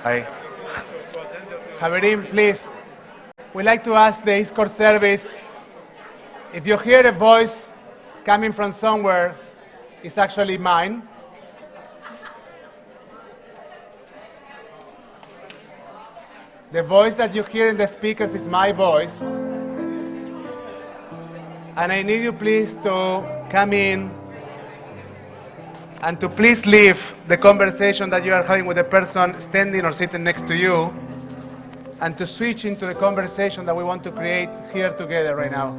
Hi. Haverim, please. We'd like to ask the Yizkor service, if you hear a voice coming from somewhere, it's actually mine. The voice that you hear in the speakers is my voice. And I need you please to come in and to please leave the conversation that you are having with the person standing or sitting next to you, and to switch into the conversation that we want to create here together right now.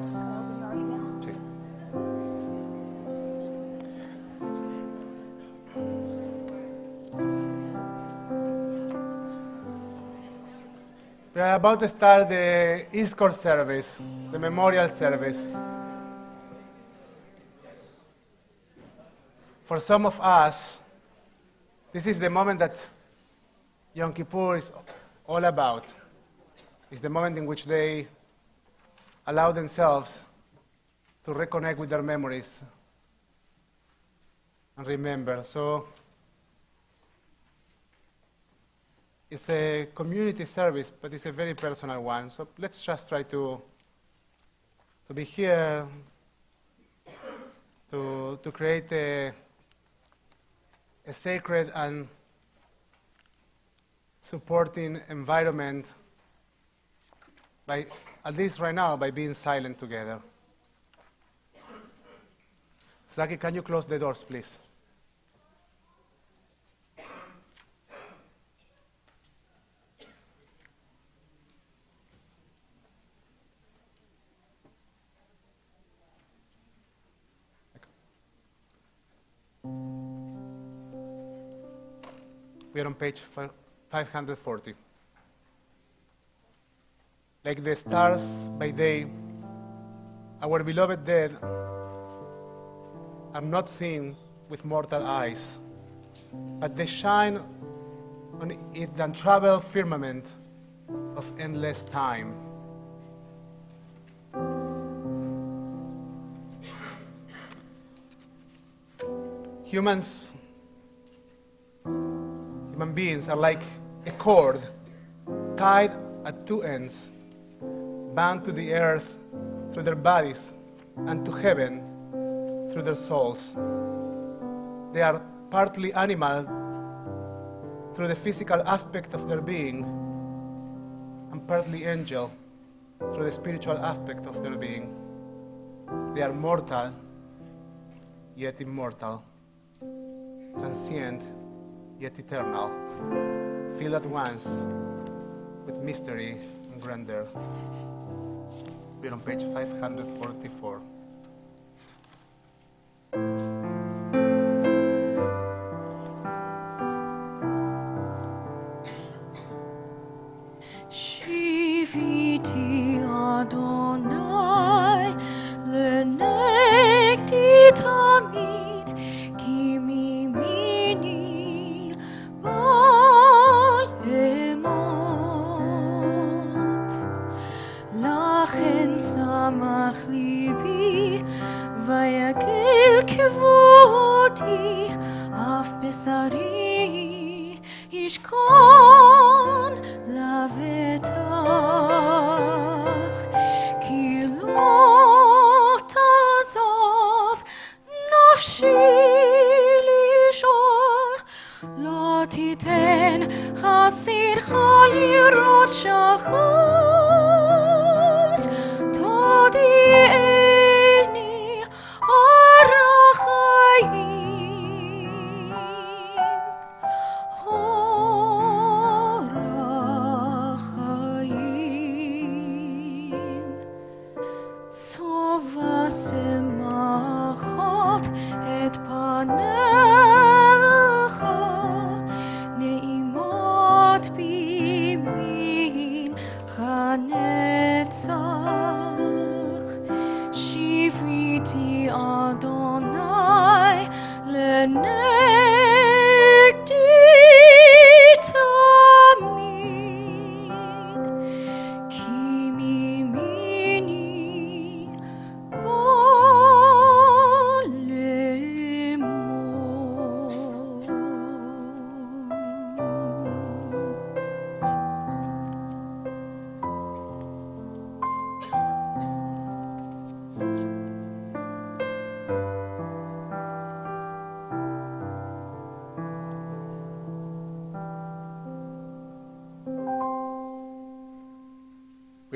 We are about to start the Yizkor service, the memorial service. For some of us, this is the moment that Yom Kippur is all about. It's the moment in which they allow themselves to reconnect with their memories and remember. So it's a community service, but it's a very personal one. So let's just try to be here, to create a sacred and supporting environment by, at least right now, by being silent together. Zaki, can you close the doors, please? We are on page 540. Like the stars by day, our beloved dead are not seen with mortal eyes, but they shine on the untraveled firmament of endless time. Human beings are like a cord tied at two ends, bound to the earth through their bodies and to heaven through their souls. They are partly animal through the physical aspect of their being, and partly angel through the spiritual aspect of their being. They are mortal, yet immortal, transient, yet eternal, filled at once with mystery and grandeur. We're on page 544. Shiviti Adonai lenekti tamid ki mimini ba'emot lachen samach libi vayagel kevodi af besari yishkon lavetach ki lo tazov nafshi lishor lo titen chasir chalirot shachat todi eni arachayim orachayim sova semachot et panecha neimot bimin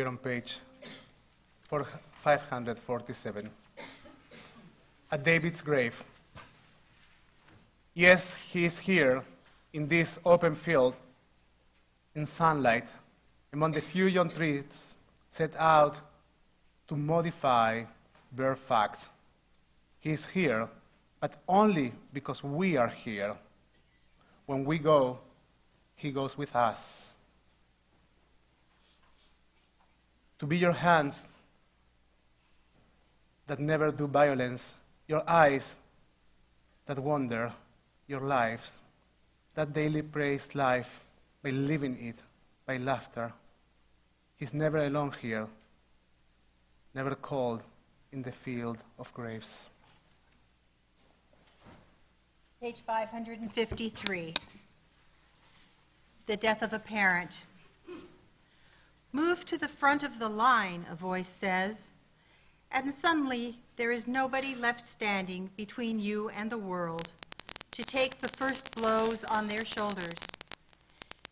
appear on page 547. At David's grave. Yes, he is here in this open field, in sunlight, among the few young trees set out to modify bare facts. He is here, but only because we are here. When we go, he goes with us. To be your hands that never do violence, your eyes that wander, your lives that daily praise life by living it, by laughter. He's never alone here, never cold in the field of graves. Page 553. The death of a parent. Move to the front of the line, a voice says, and suddenly there is nobody left standing between you and the world to take the first blows on their shoulders.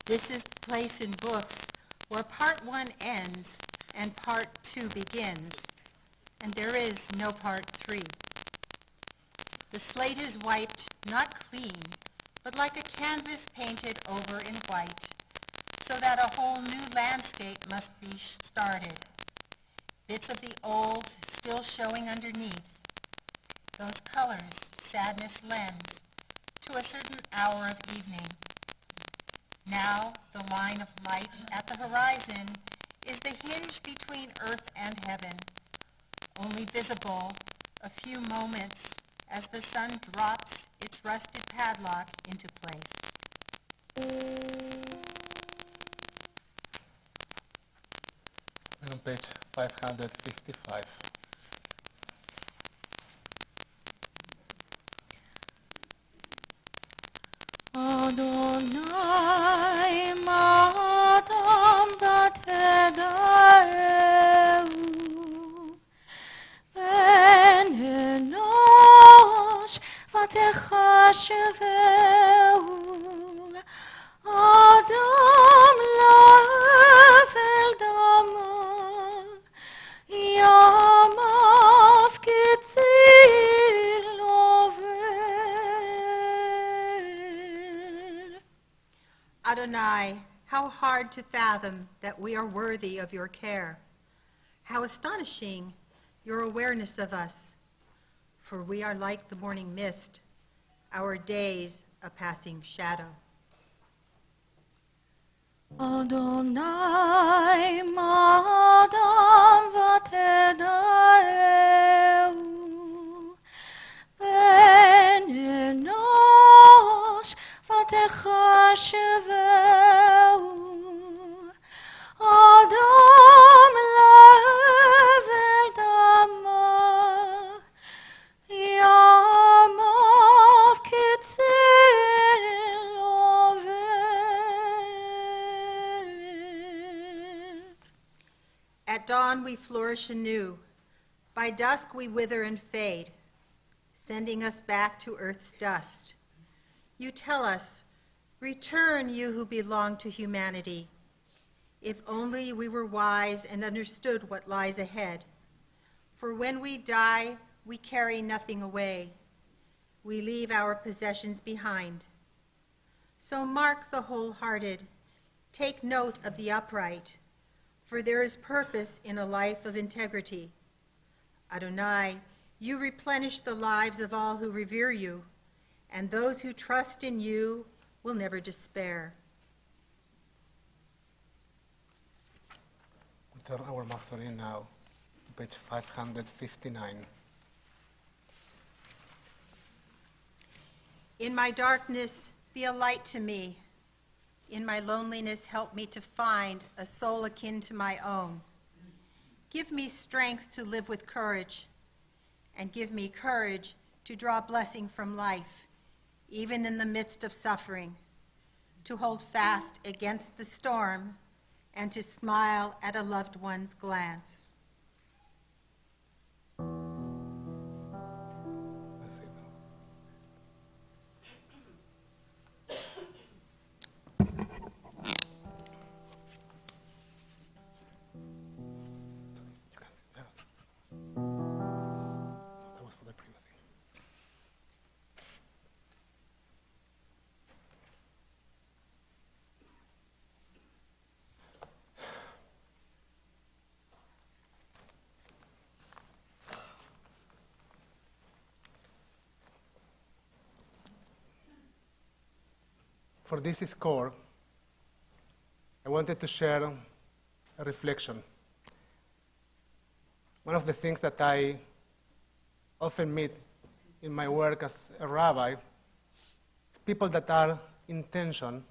This is the place in books where part 1 ends and part 2 begins, and there is no part 3. The slate is wiped, not clean, but like a canvas painted over in white, so that a whole new landscape must be started. Bits of the old still showing underneath. Those colors sadness lends to a certain hour of evening. Now the line of light at the horizon is the hinge between earth and heaven, only visible a few moments as the sun drops its rusted padlock into place. On page 555. Adonai madam vateda'eu ben enosh vatechasheveu Adam level dama yamav kitzir lover. Adonai, how hard to fathom that we are worthy of your care. How astonishing your awareness of us. For we are like the morning mist, our days a passing shadow. Adonai madam vateda'eu ben enosh vatechasheveu Adam level dama yamav kitzir lover. At dawn we flourish anew. By dusk we wither and fade, sending us back to earth's dust. You tell us, return, you who belong to humanity. If only we were wise and understood what lies ahead. For when we die, we carry nothing away. We leave our possessions behind. So mark the wholehearted, take note of the upright, for there is purpose in a life of integrity. Adonai, you replenish the lives of all who revere you, and those who trust in you will never despair. We turn our mausoleum now to page 559. In my darkness, be a light to me. In my loneliness, help me to find a soul akin to my own. Give me strength to live with courage, and give me courage to draw blessing from life, even in the midst of suffering, to hold fast against the storm, and to smile at a loved one's glance. That's it. for this Yizkor, I wanted to share a reflection. One of the things that I often meet in my work as a rabbi is people that are in tension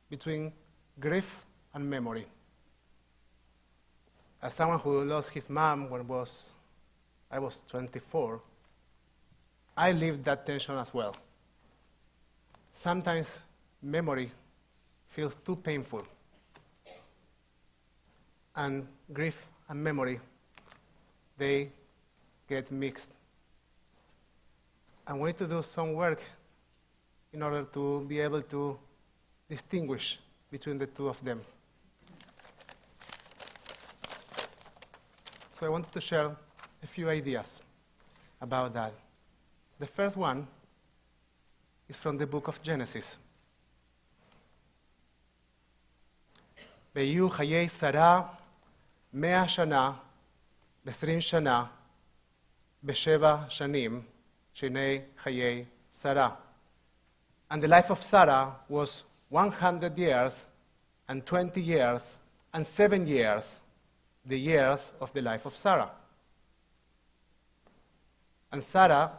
between grief and memory. As someone who lost his mom when I was 24, I lived that tension as well. Sometimes memory feels too painful, and grief and memory, they get mixed. And we need to do some work in order to be able to distinguish between the two of them. So I wanted to share a few ideas about that. The first one is from the book of Genesis. ויהיו חיי שרה 100 שנה, 20 שנה, ב7 שנים, שני חיי שרה. And the life of Sarah was 100 years, and 20 years, and 7 years, the years of the life of Sarah. And Sarah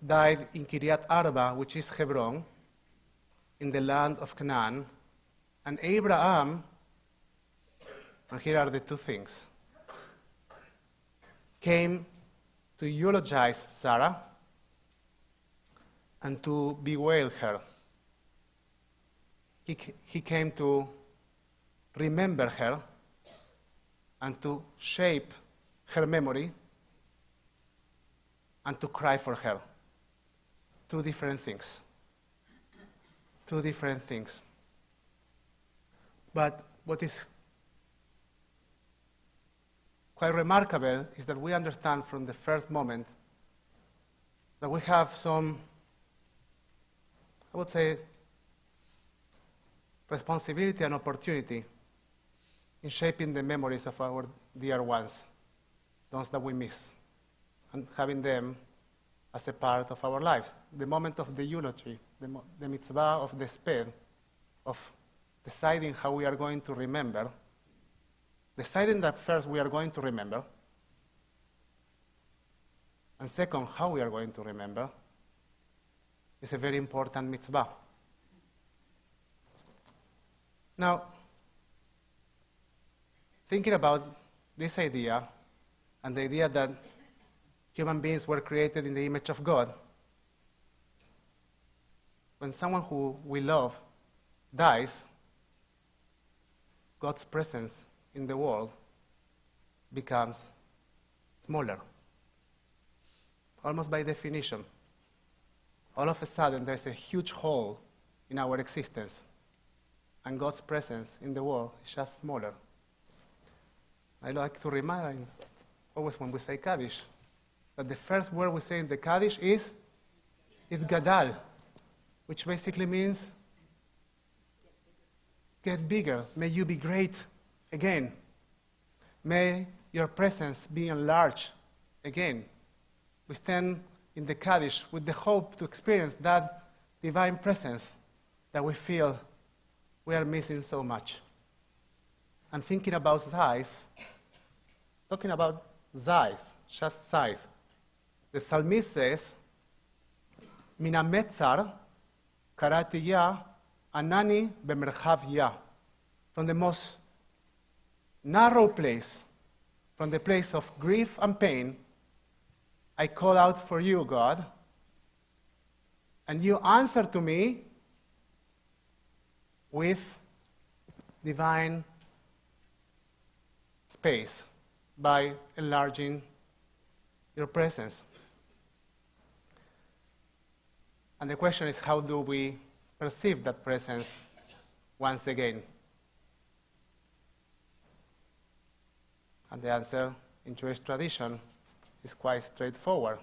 died in Kiryat Arba, which is Hebron, in the land of Canaan. And Abraham, and here are the two things, came to eulogize Sarah and to bewail her. He came to remember her and to shape her memory and to cry for her. Two different things. Two different things. But what is quite remarkable is that we understand from the first moment that we have some, I would say, responsibility and opportunity in shaping the memories of our dear ones, those that we miss, and having them as a part of our lives. The moment of the eulogy, the mitzvah of the sped, of deciding how we are going to remember, deciding that first we are going to remember, and second, how we are going to remember, is a very important mitzvah. Now, thinking about this idea, and the idea that human beings were created in the image of God, when someone who we love dies, God's presence in the world becomes smaller. Almost by definition. All of a sudden, there's a huge hole in our existence, and God's presence in the world is just smaller. I like to remind, always when we say Kaddish, that the first word we say in the Kaddish is Gadal, which basically means get bigger. May you be great again. May your presence be enlarged again. We stand in the Kaddish with the hope to experience that divine presence that we feel we are missing so much. And thinking about size, talking about size, just size. The psalmist says, Min hametzar karati ya anani bemerchav ya. From the most narrow place, from the place of grief and pain, I call out for you, God, and you answer to me with divine space by enlarging your presence. And the question is, how do we perceive that presence once again? And the answer in Jewish tradition is quite straightforward,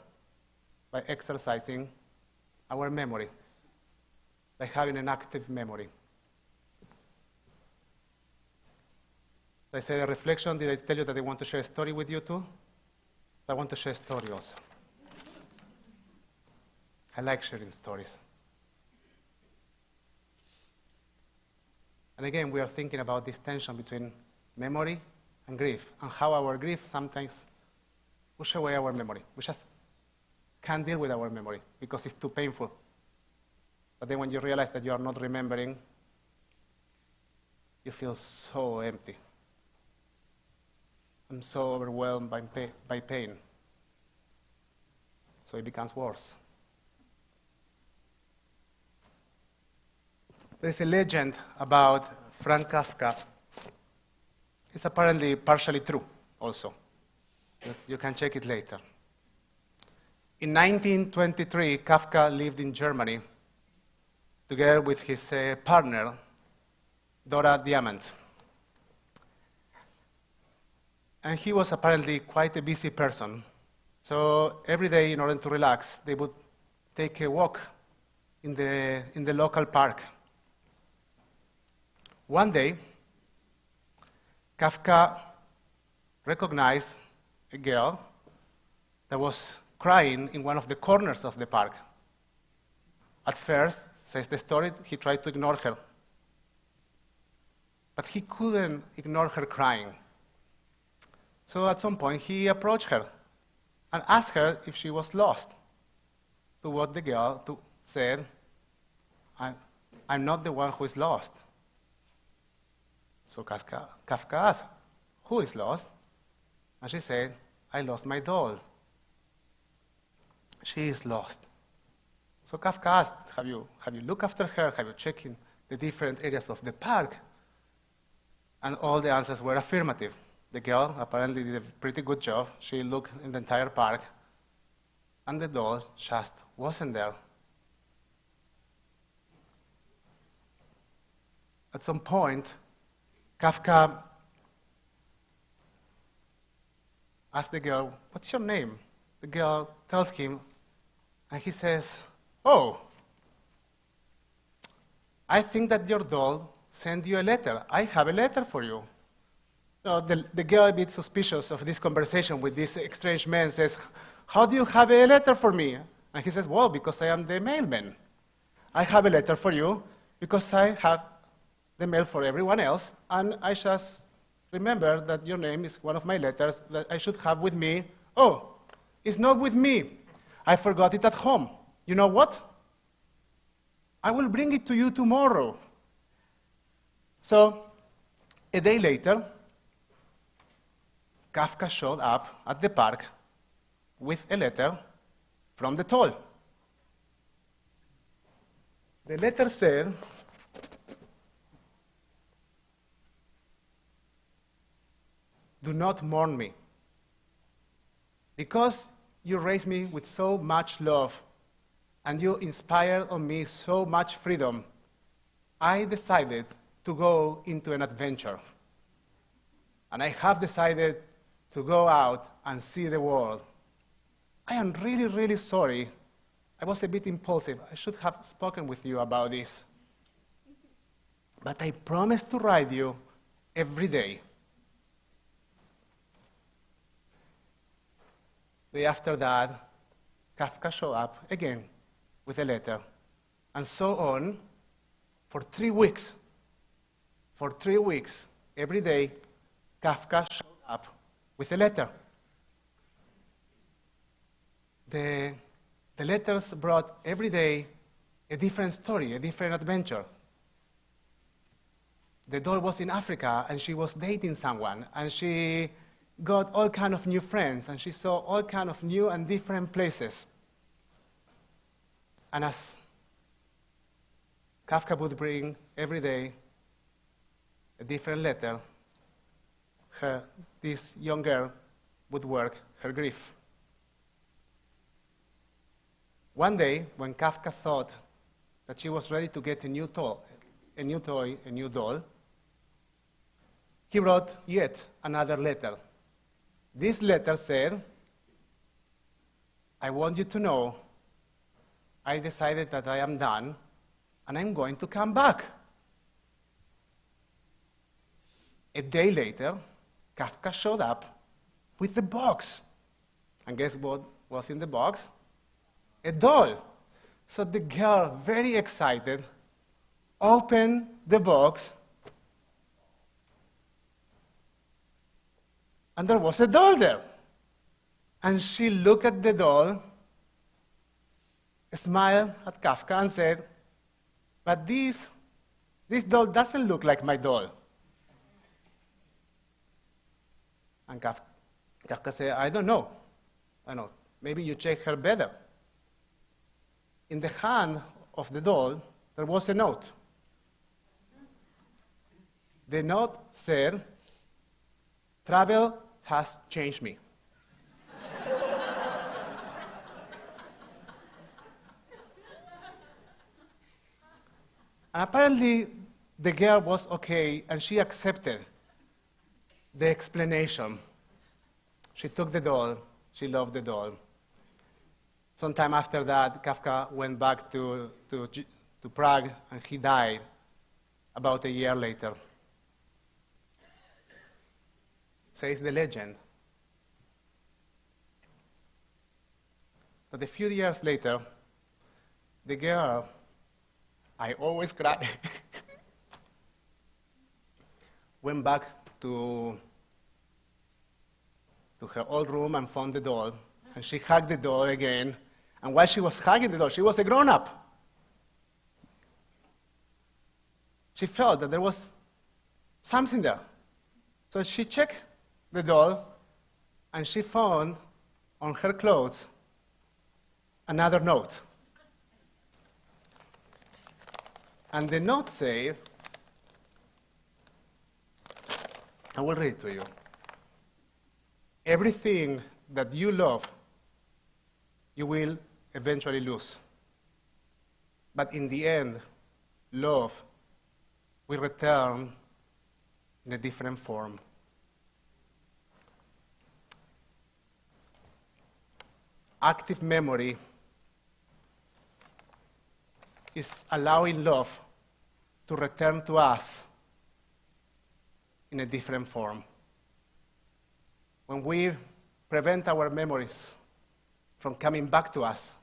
by exercising our memory, by having an active memory. I said a reflection. Did I tell you that I want to share a story with you too? I want to share a story also. I like sharing stories. And again, we are thinking about this tension between memory and grief, and how our grief sometimes push away our memory. We just can't deal with our memory because it's too painful. But then when you realize that you are not remembering, you feel so empty. I'm so overwhelmed by pain. So it becomes worse. There's a legend about Franz Kafka. It's apparently partially true also. You can check it later. In 1923, Kafka lived in Germany together with his partner, Dora Diamant. And he was apparently quite a busy person. So every day, in order to relax, they would take a walk in the local park. One day, Kafka recognized a girl that was crying in one of the corners of the park. At first, says the story, he tried to ignore her. But he couldn't ignore her crying. So at some point, he approached her and asked her if she was lost. To what the girl said, I'm not the one who is lost. So Kafka asked, who is lost? And she said, I lost my doll. She is lost. So Kafka asked, have you looked after her? Have you checked in the different areas of the park? And all the answers were affirmative. The girl apparently did a pretty good job. She looked in the entire park, and the doll just wasn't there. At some point, Kafka asked the girl, what's your name? The girl tells him, and he says, oh, I think that your doll sent you a letter. I have a letter for you. So the girl, a bit suspicious of this conversation with this strange man, says, how do you have a letter for me? And he says, well, because I am the mailman. I have a letter for you because I have the mail for everyone else, and I just remember that your name is one of my letters that I should have with me. Oh, it's not with me. I forgot it at home. You know what? I will bring it to you tomorrow. So, a day later, Kafka showed up at the park with a letter from the toll. The letter said, do not mourn me. Because you raised me with so much love and you inspired on me so much freedom, I decided to go into an adventure. And I have decided to go out and see the world. I am really, really sorry. I was a bit impulsive. I should have spoken with you about this. But I promise to write you every day. The day after that, Kafka showed up again with a letter. And so on for 3 weeks. For 3 weeks, every day, Kafka showed up with a letter. The letters brought every day a different story, a different adventure. The doll was in Africa, and she was dating someone, and she got all kind of new friends, and she saw all kind of new and different places. And as Kafka would bring every day a different letter, this young girl would work her grief. One day, when Kafka thought that she was ready to get a new toy, a new doll, he wrote yet another letter. This letter said, I want you to know I decided that I am done and I'm going to come back. A day later, Kafka showed up with the box. And guess what was in the box? A doll. So the girl, very excited, opened the box And there was a doll there. And she looked at the doll, smiled at Kafka, and said, but this doll doesn't look like my doll. And Kafka said, I don't know. Maybe you check her better. In the hand of the doll, there was a note. The note said, travel has changed me. And apparently, the girl was okay, and she accepted the explanation. She took the doll. She loved the doll. Sometime after that, Kafka went back to Prague, and he died about a year later. Says the legend that a few years later, the girl, I always cry, went back to her old room and found the doll, and she hugged the doll again. And while she was hugging the doll, she was a grown-up. She felt that there was something there. So she checked the doll, and she found on her clothes another note. And the note said, I will read it to you. Everything that you love, you will eventually lose. But in the end, love will return in a different form. Active memory is allowing love to return to us in a different form. When we prevent our memories from coming back to us,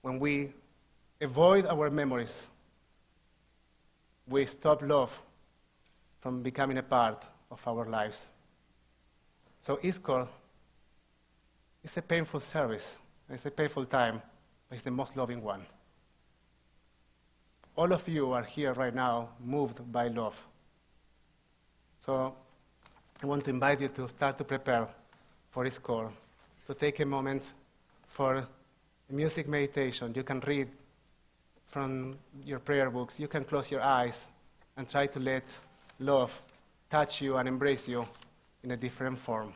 when we avoid our memories, we stop love from becoming a part of our lives. So Yizkor is a painful service, it's a painful time, but it's the most loving one. All of you are here right now moved by love. So I want to invite you to start to prepare for Yizkor, to take a moment for music meditation. You can read from your prayer books. You can close your eyes and try to let love touch you and embrace you in a different form.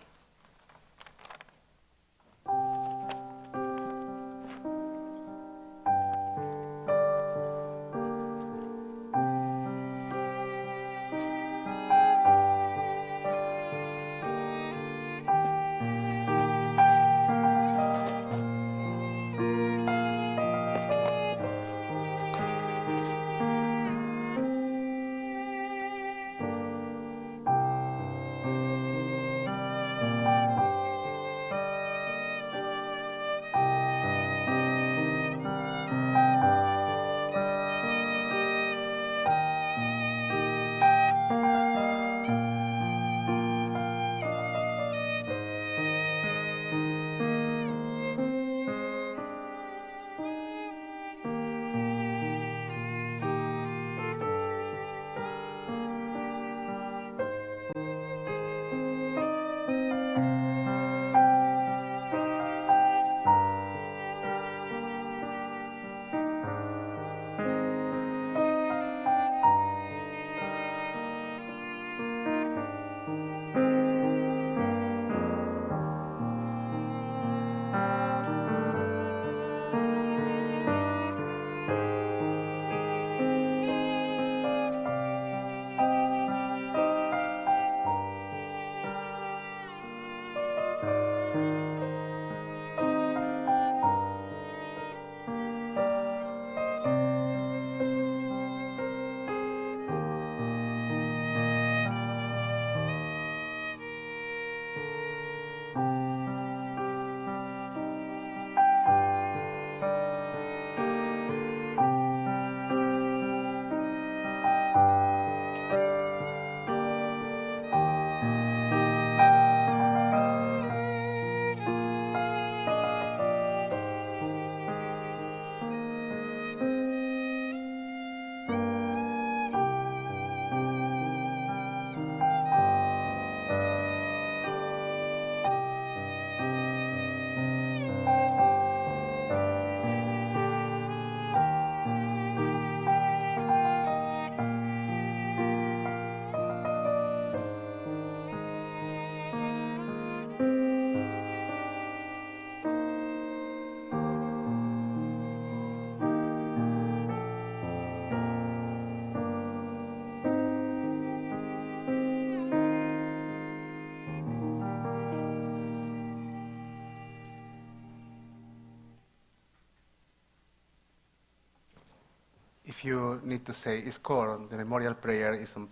if you need to say Yizkor, the memorial prayer is on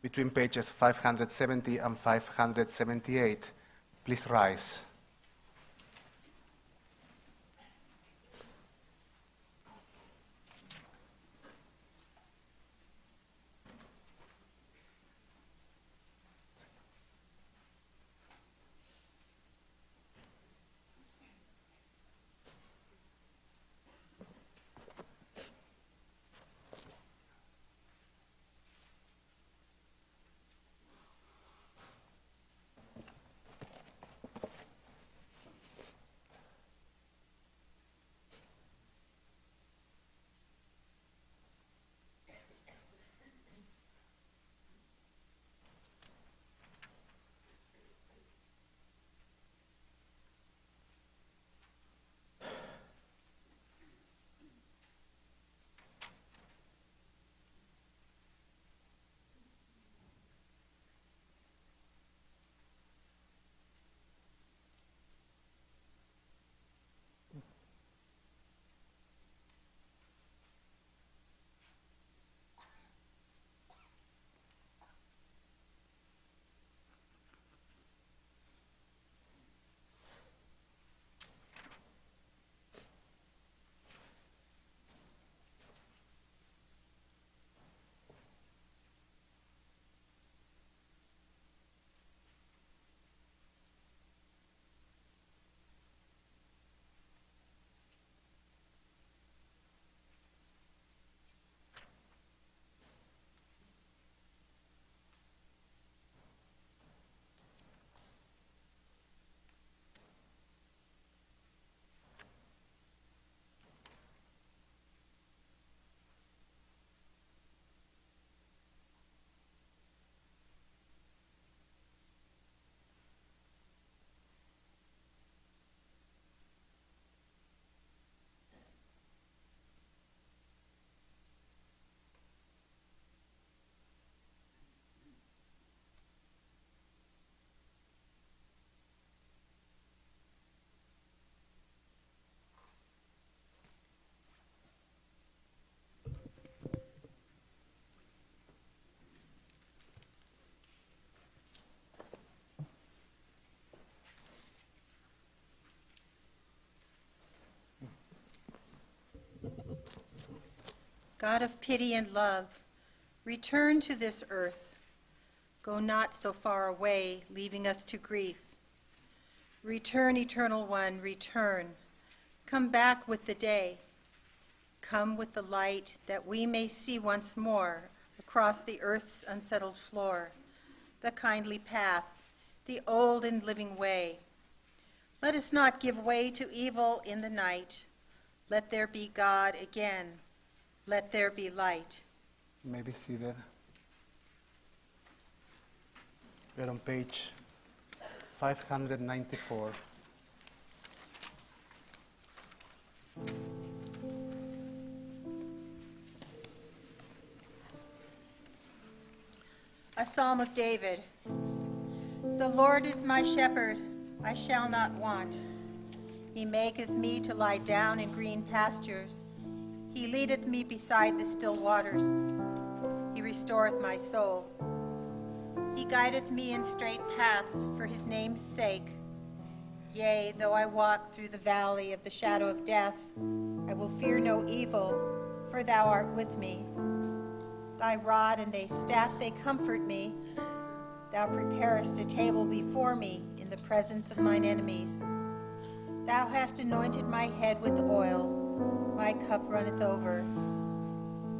between pages 570 and 578. Please rise. God of pity and love, return to this earth. Go not so far away, leaving us to grief. Return, Eternal One, return. Come back with the day. Come with the light, that we may see once more across the earth's unsettled floor the kindly path, the old and living way. Let us not give way to evil in the night. Let there be God again. Let there be light. You may be seated. We're on page 594. A Psalm of David. The Lord is my shepherd, I shall not want. He maketh me to lie down in green pastures. He leadeth me beside the still waters. He restoreth my soul. He guideth me in straight paths for his name's sake. Yea, though I walk through the valley of the shadow of death, I will fear no evil, for thou art with me. Thy rod and thy staff, they comfort me. Thou preparest a table before me in the presence of mine enemies. Thou hast anointed my head with oil. My cup runneth over.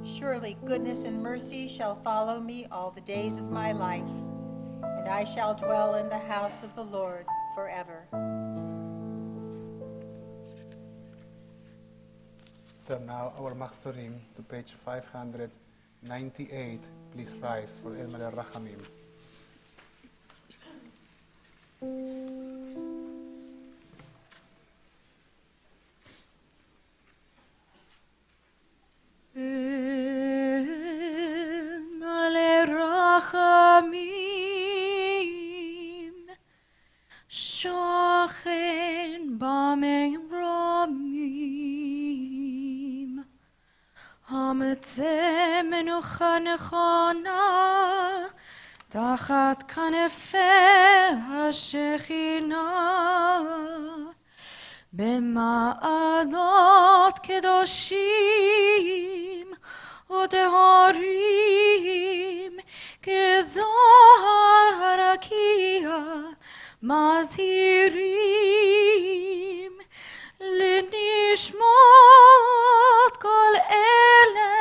Surely goodness and mercy shall follow me all the days of my life, and I shall dwell in the house of the Lord forever. Turn now our Machzorim to page 598. Please rise for El Malel Rachamim. תצא מנוחה נכונה תחת כנפי השכינה במעלות קדושים וטהורים כזוהר הרקיע מזהירים לנשמות כל אלה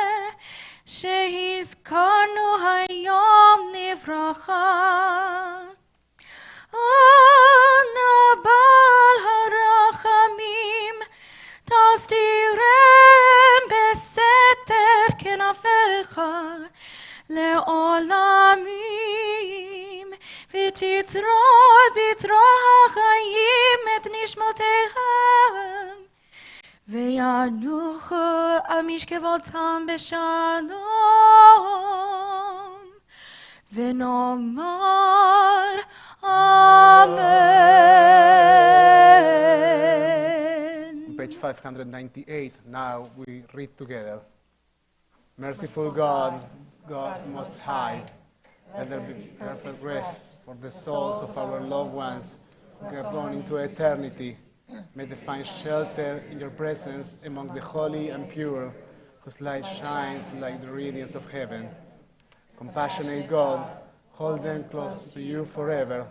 שהזכרנו היום לברכה. אנא בעל הרחמים תסתירם בסתר כנפיך לעולמים ותצרור בצרור החיים את נשמותיהם וינוחו על משכבותם בשלום ונאמר Amen. Page 598. Now we read together. Merciful God, God Most High, let there be perfect rest for the souls of our loved ones who have gone into eternity. May they find shelter in your presence among the holy and pure, whose light shines like the radiance of heaven. Compassionate God, hold them close to you forever.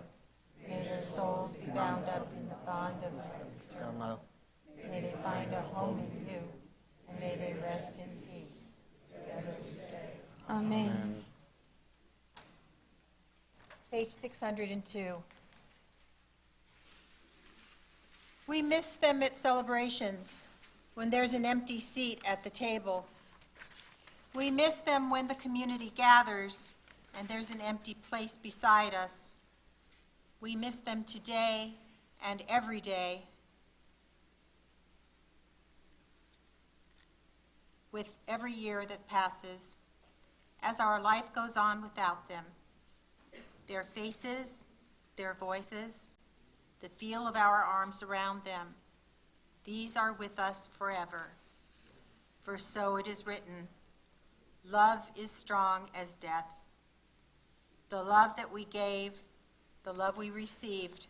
May their souls be bound up in the bond of eternal. May they find a home in you, and may they rest in peace. Together we say, Amen. Page 602. We miss them at celebrations, when there's an empty seat at the table. We miss them when the community gathers and there's an empty place beside us. We miss them today and every day. With every year that passes, as our life goes on without them. Their faces, their voices, the feel of our arms around them, these are with us forever. For so it is written, love is strong as death. The love that we gave, the love we received,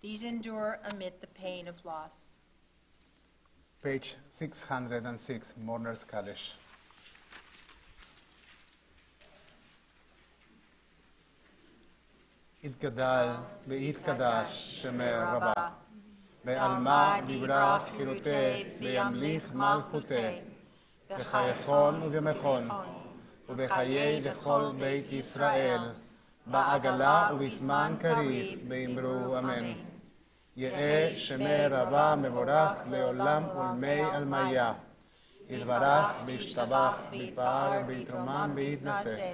these endure amid the pain of loss. Page 606, Mourner's Kaddish. יתגדל ויתקדש שמי רבה, בעלמא דברך חירותי, וימליך מלכותי, בחייכון ובימכון, ובחיי לכל בית ישראל, בעגלה ובזמן קריב, באמרו אמן. יהא שמי רבה מבורך לעולם ולמי עלמיה, יתברך וישתבח, ויתפאר ויתרומם ויתנשא.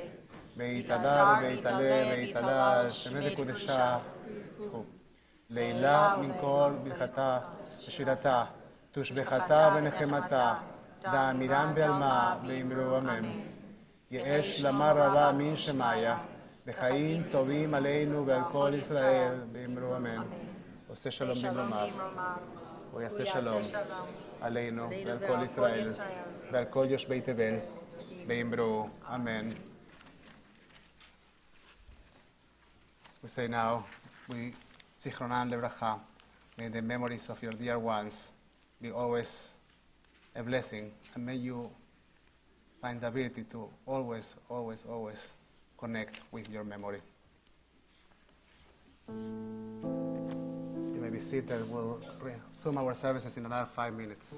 ויתהדר ויתעלה ויתעלה שמי דקודשה לילה מן כל ברכתה ושירתה תושבחתה ונחמתה דאמירם בעלמה ואמרו אמן. יהא שלמה רבה מן שמיה וחיים טובים עלינו ועל כל ישראל ואמרו אמן. עושה שלום במרומיו הוא יעשה שלום עלינו ועל כל ישראל ועל כל יושבי תבל ואמרו אמן. We say now, we zichronan lebracha. May the memories of your dear ones be always a blessing, and may you find the ability to always, always, always connect with your memory. You may be seated. We'll resume our services in another 5 minutes.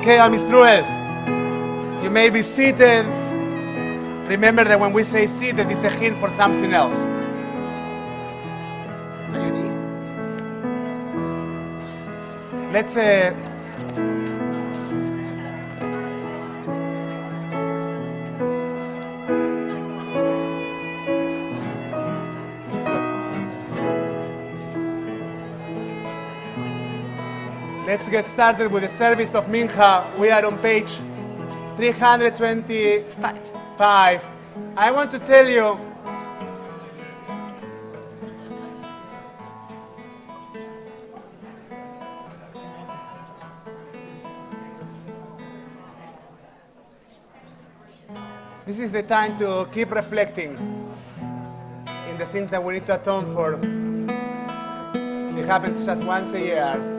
Okay, Am Yisrael, you may be seated. Remember that when we say seated, it's a hint for something else. Let's get started with the service of Mincha. We are on page 325. I want to tell you this is the time to keep reflecting in the things that we need to atone for. It happens just once a year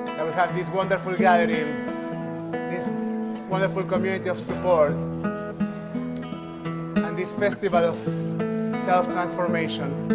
that we have this wonderful gathering, this wonderful community of support, and this festival of self-transformation.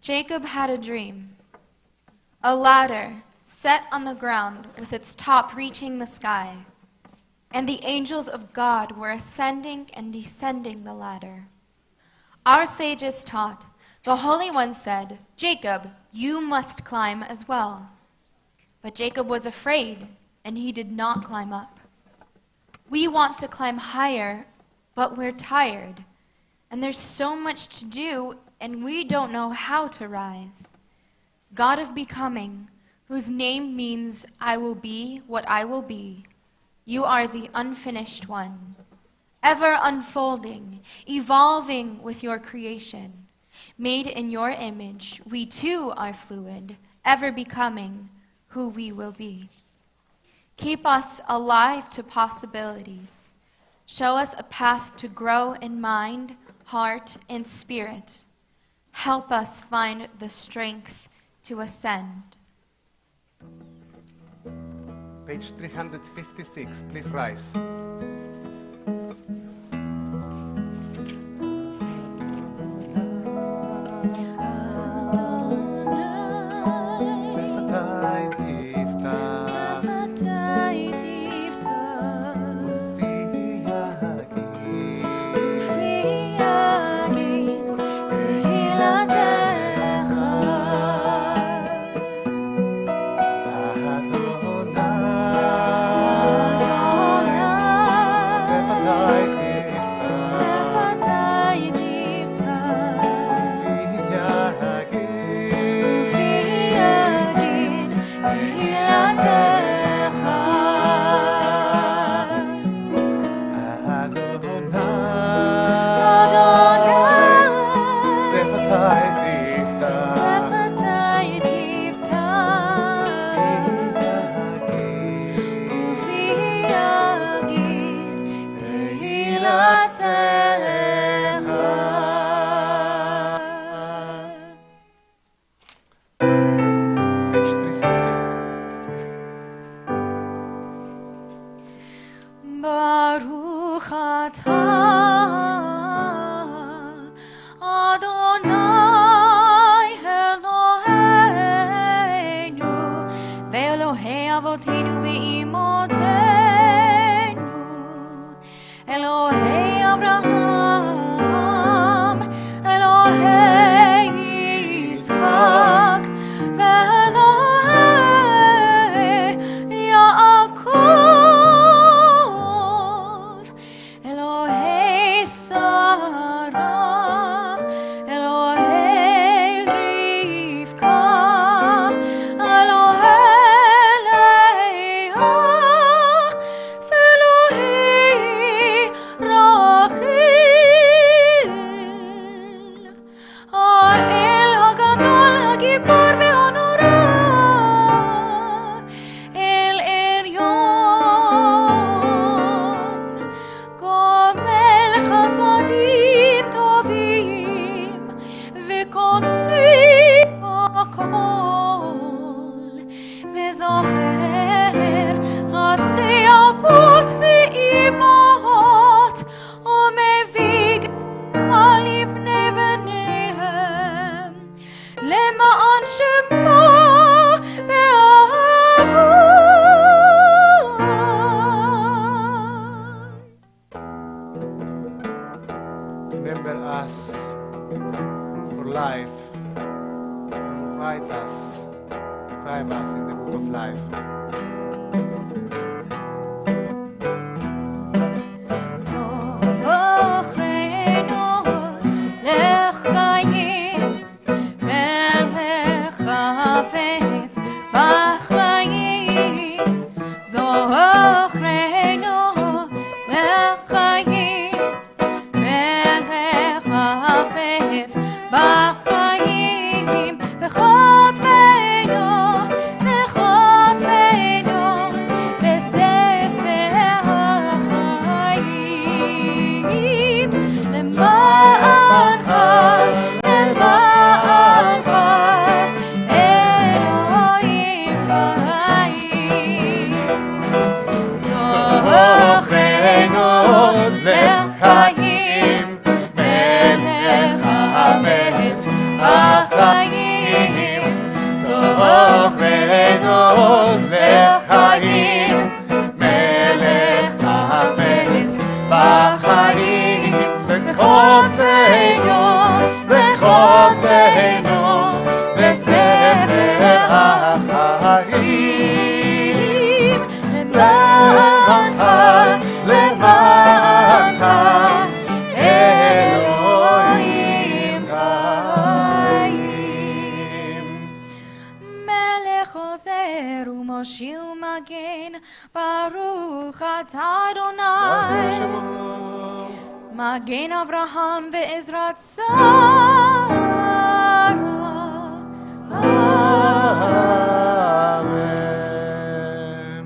Jacob had a dream. A ladder set on the ground with its top reaching the sky, and the angels of God were ascending and descending the ladder. Our sages taught, the Holy One said, "Jacob, you must climb as well." But Jacob was afraid, and he did not climb up. We want to climb higher, but we're tired, and there's so much to do, and we don't know how to rise. God of becoming, whose name means I will be what I will be, you are the unfinished one, ever unfolding, evolving with your creation. Made in your image, we too are fluid, ever becoming who we will be. Keep us alive to possibilities. Show us a path to grow in mind, heart, and spirit. Help us find the strength to ascend. Page 356, please rise. Adonai תפילתך. Page 360. ברוך אתה, אדוני אלוהינו, ואלוהי אבותינו ואמותינו, אלוהי אברהם, אלוהי יצחק, ואלוהי יעקב, אלוהי שרה, אלוהי רבקה, אלוהי לאה, ואלוהי רחל, האל הגדול, הגיבור והנורא, אל עליון, גומל חסדים טובים, וקונים הכל, וזוכר חסדי אבות ואימהות, ומביא גאולה לבני בניהם, למען שמו באהבה. Remember us for life. Write us, scribe us in the book of life. זוכרנו לחיים ולחפץ בחיים, זוכרנו לחיים ולחפץ בחיים, וחוטבינו בספר החיים, למענך אלוהים חיים. זוכרנו לחיים ולחפץ בחיים, זוכרנו לחיים מלך חפץ בחיים, וחוטבינו בספר החיים, למענך אלוהים חיים. מלך עוזר ומושיע ומגן, ברוך אתה אדוני, מגן אברהם ועזרת שרה. Amen.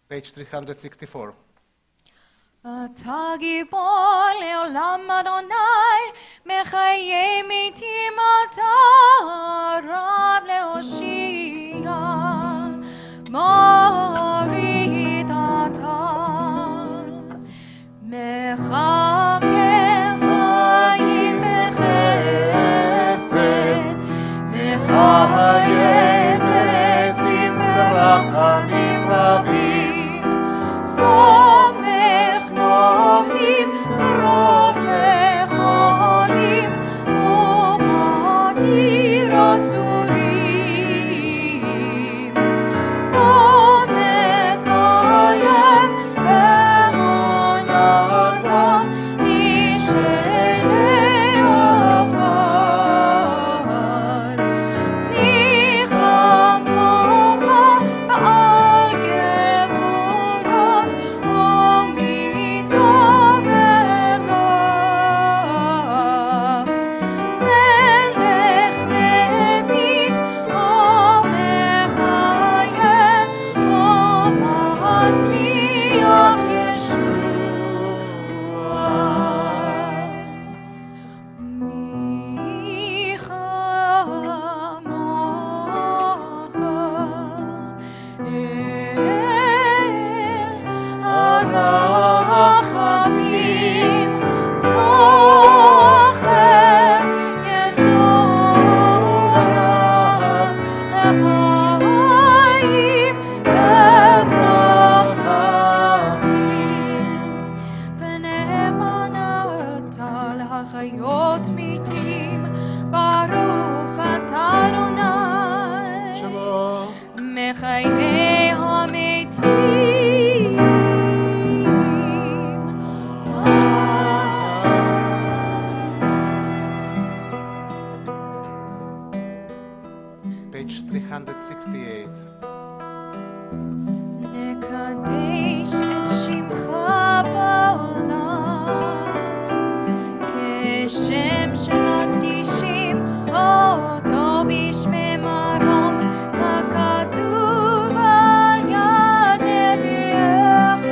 Page 364. אתה גיבור לעולם אדוני, מחיה מתים אתה רב להושיע, מוריד אתה, מחכה חיים בחסד, מחיה מתים ברחמים רבים, סומך נופים רופא חולים, ומתיר אסורים, ומקיים אמונתם 368. נקדש את שמך בעולם, כשם שמקדישים אותו בשמי מרום, ככתוב על יד נביאך,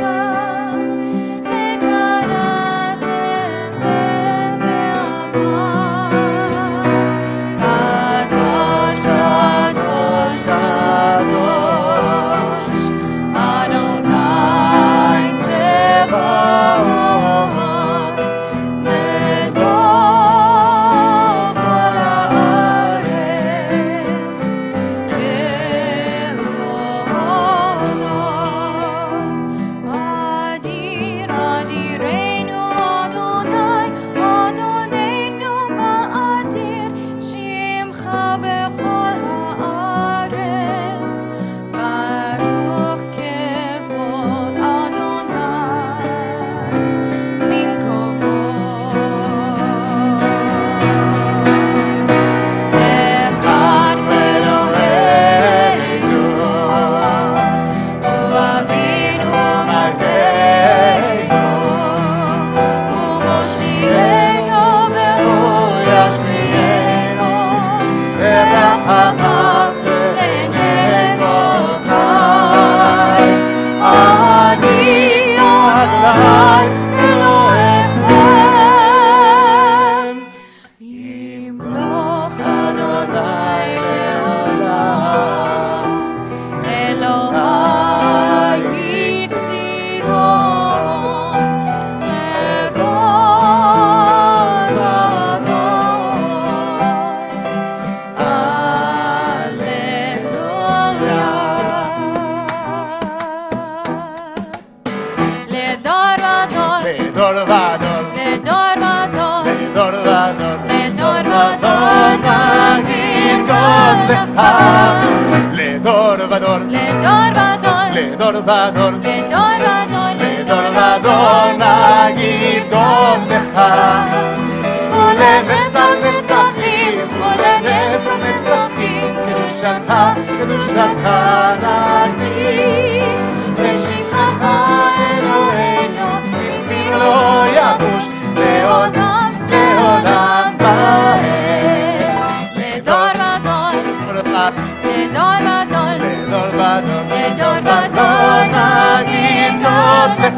וקרא זה ואמר, קדוש קדוש קדוש אדוני צבאות, לדור כל הארץ כבודו. אדיר אדירנו אדוני, אדוננו מאדיר, שמך בכל הארץ, ברוך כבוד אדוני במקומו. אחד אלוהינו, הוא אבינו ומלכנו, הוא מושיענו והוא ישמיענו, ברחמיו לנגו חי. אני אדוני אלוהיכם, ימלוך אדוני לעולם, אלוהי בציון, לגוי גדול. הללויה. לדור ודור, לדור ודור, לדור ודור, לדור ודור, לדור ודור נגיד קודשך. לדור ודור, לדור ודור, לדור ודור, לדור ודור, לדור ודור נגיד קודשך. ולנצח נצחים, ולנצח נצחים, קדושתך, קדושתך נקדיש, ושבחך אלוהינו, לפנים לא יבוש, לעולם, לעולם בהם. לדור ודור, לדור ודור, לדור ודור, לדור ודור נגיד קודשך.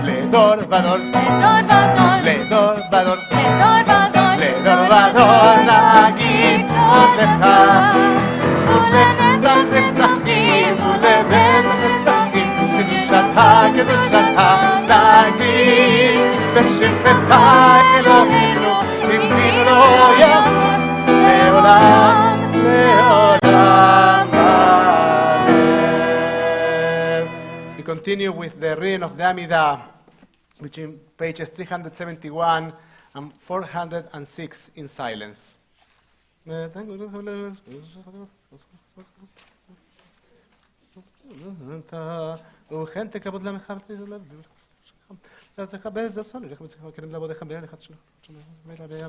לדור ודור, לדור ודור, לדור ודור, לדור ודור, לדור ודור נגיד קודשך. ולנצח נצחים, ולנצח נצחים, קדושתך, קדושתך נקדיש, ושבחך אלוהינו, לפנים לא יבוש, לעולם, לעולם בהם. We continue with the reading of the Amidah, which in pages 371 and 406 in silence. וכן תכבוד לעמך תכבד זסון, ילך בצחך וכרם לעבודך בערך עד שלך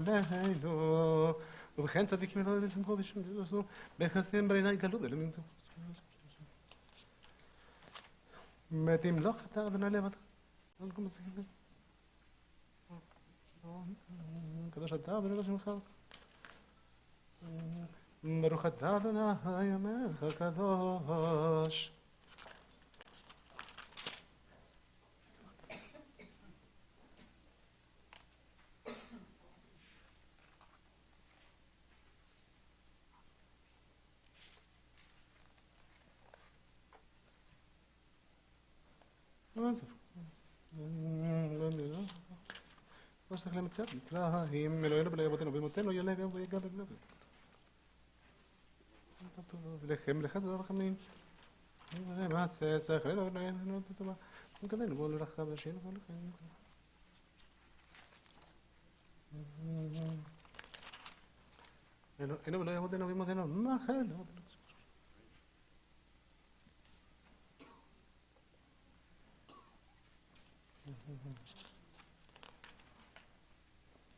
בימינו, ובכן צדיקים אלוהים ושמחו ושמחו בחסדים בעיני גלו ולמין טוב. ותמלוך אתה אדוני לבדך. קדוש אתה ולא שמך. ברוך אתה אדוני המלך הקדוש. נשלח למצאת מצרים, אלוהינו בלעי אבותינו ואמותינו, יעלה גם ויגע בבלב. ולחם לך דבר חמים. מעשה שכל, אלוהינו טובה. וכדאינו בואו לרחב ושינו בואו לכם. אלוהינו בלעי אבותינו ואמותינו, מאחד אבותינו.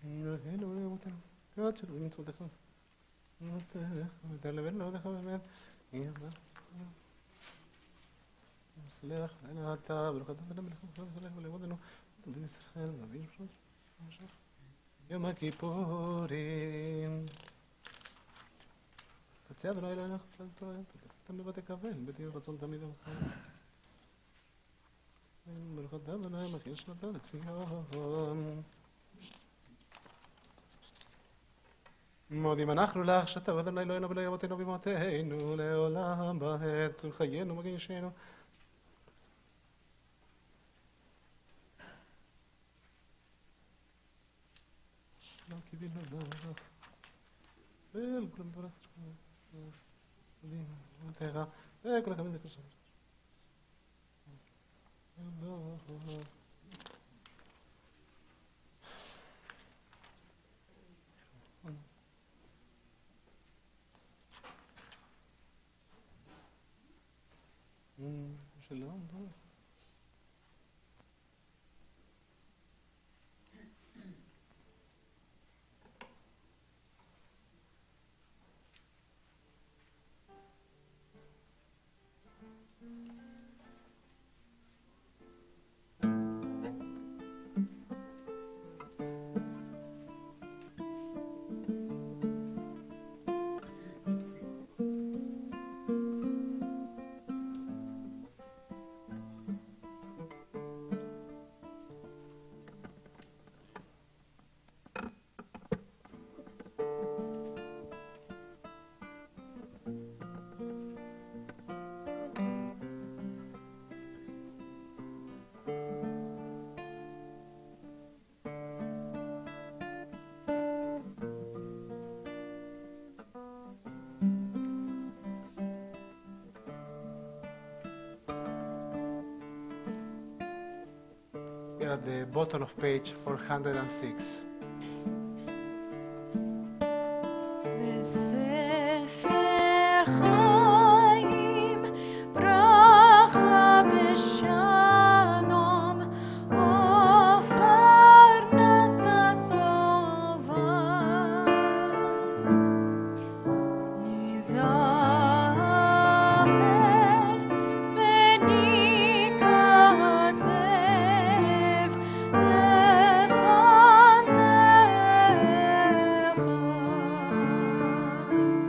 אלוהינו בלעי אבותינו. קד שלוהים מצוותיך. יום הכיפורים. תציע אדוני אלוהינו חפץ תורה, תמיד ותקבל, בתהי רצון תמיד המסר. ברכת אדוני מכין שנתו לציון. מודים אנחנו לך שטוב אדוני אלוהינו ולא יבותינו במותינו לעולם בעת צור חיינו מגן ישנו. לא קיבלנו לך ואל כל דברך ותראה וכל הכבוד לקרשם שלום טוב. We are at the bottom of page 406. בספר חיים ברכה ושלום ופרנסה טובה נזכר וניכתב לפניך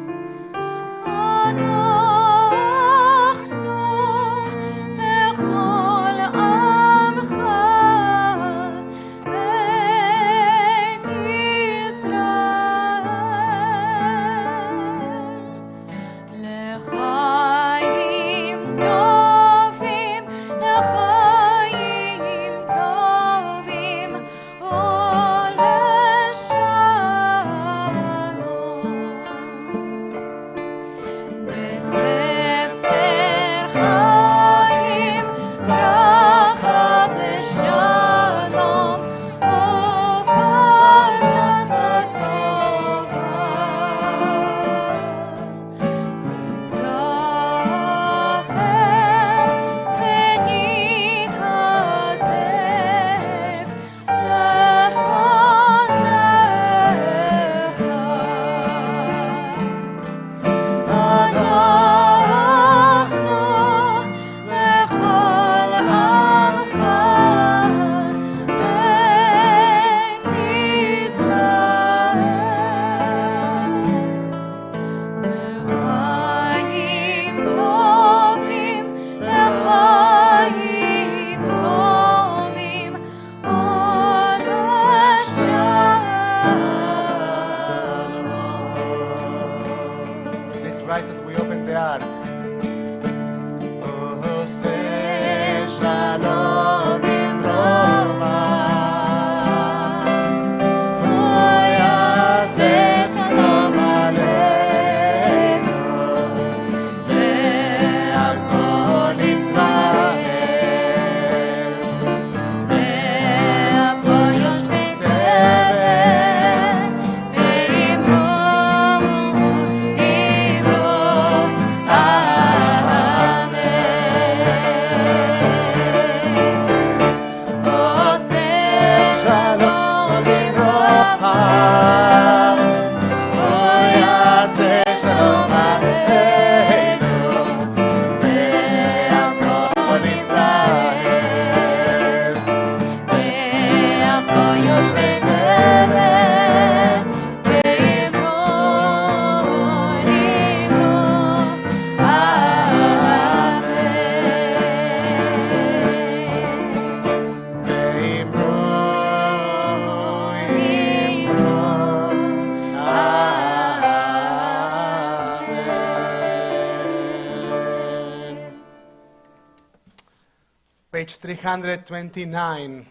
Page 329.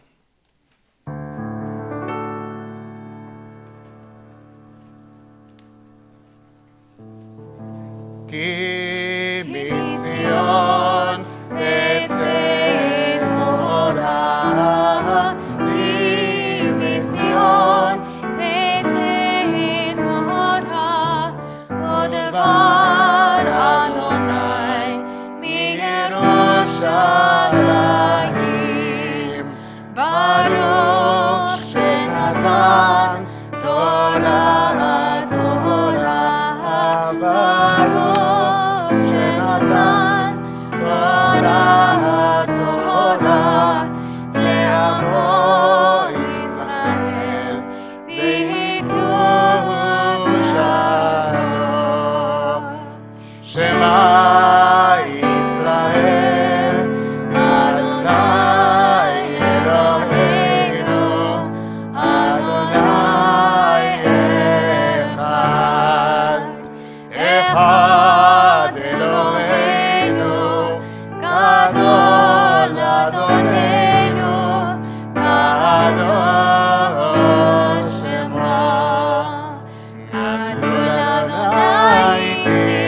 Ki mitzion tetzei Torah, Ki mitzion tetzei Torah, Odevar Adonai miYerushalayim, Baruch shenatan Torah, Torah, Baruch shenatan Torah, Torah, le'amo Yisrael, v'hikdushato. Shema Yisrael, Adonai Eloheinu, Adonai Echad. Echad Eloheinu, Gadol Adonenu, Kadosh Shema. Gadol Adonai iti,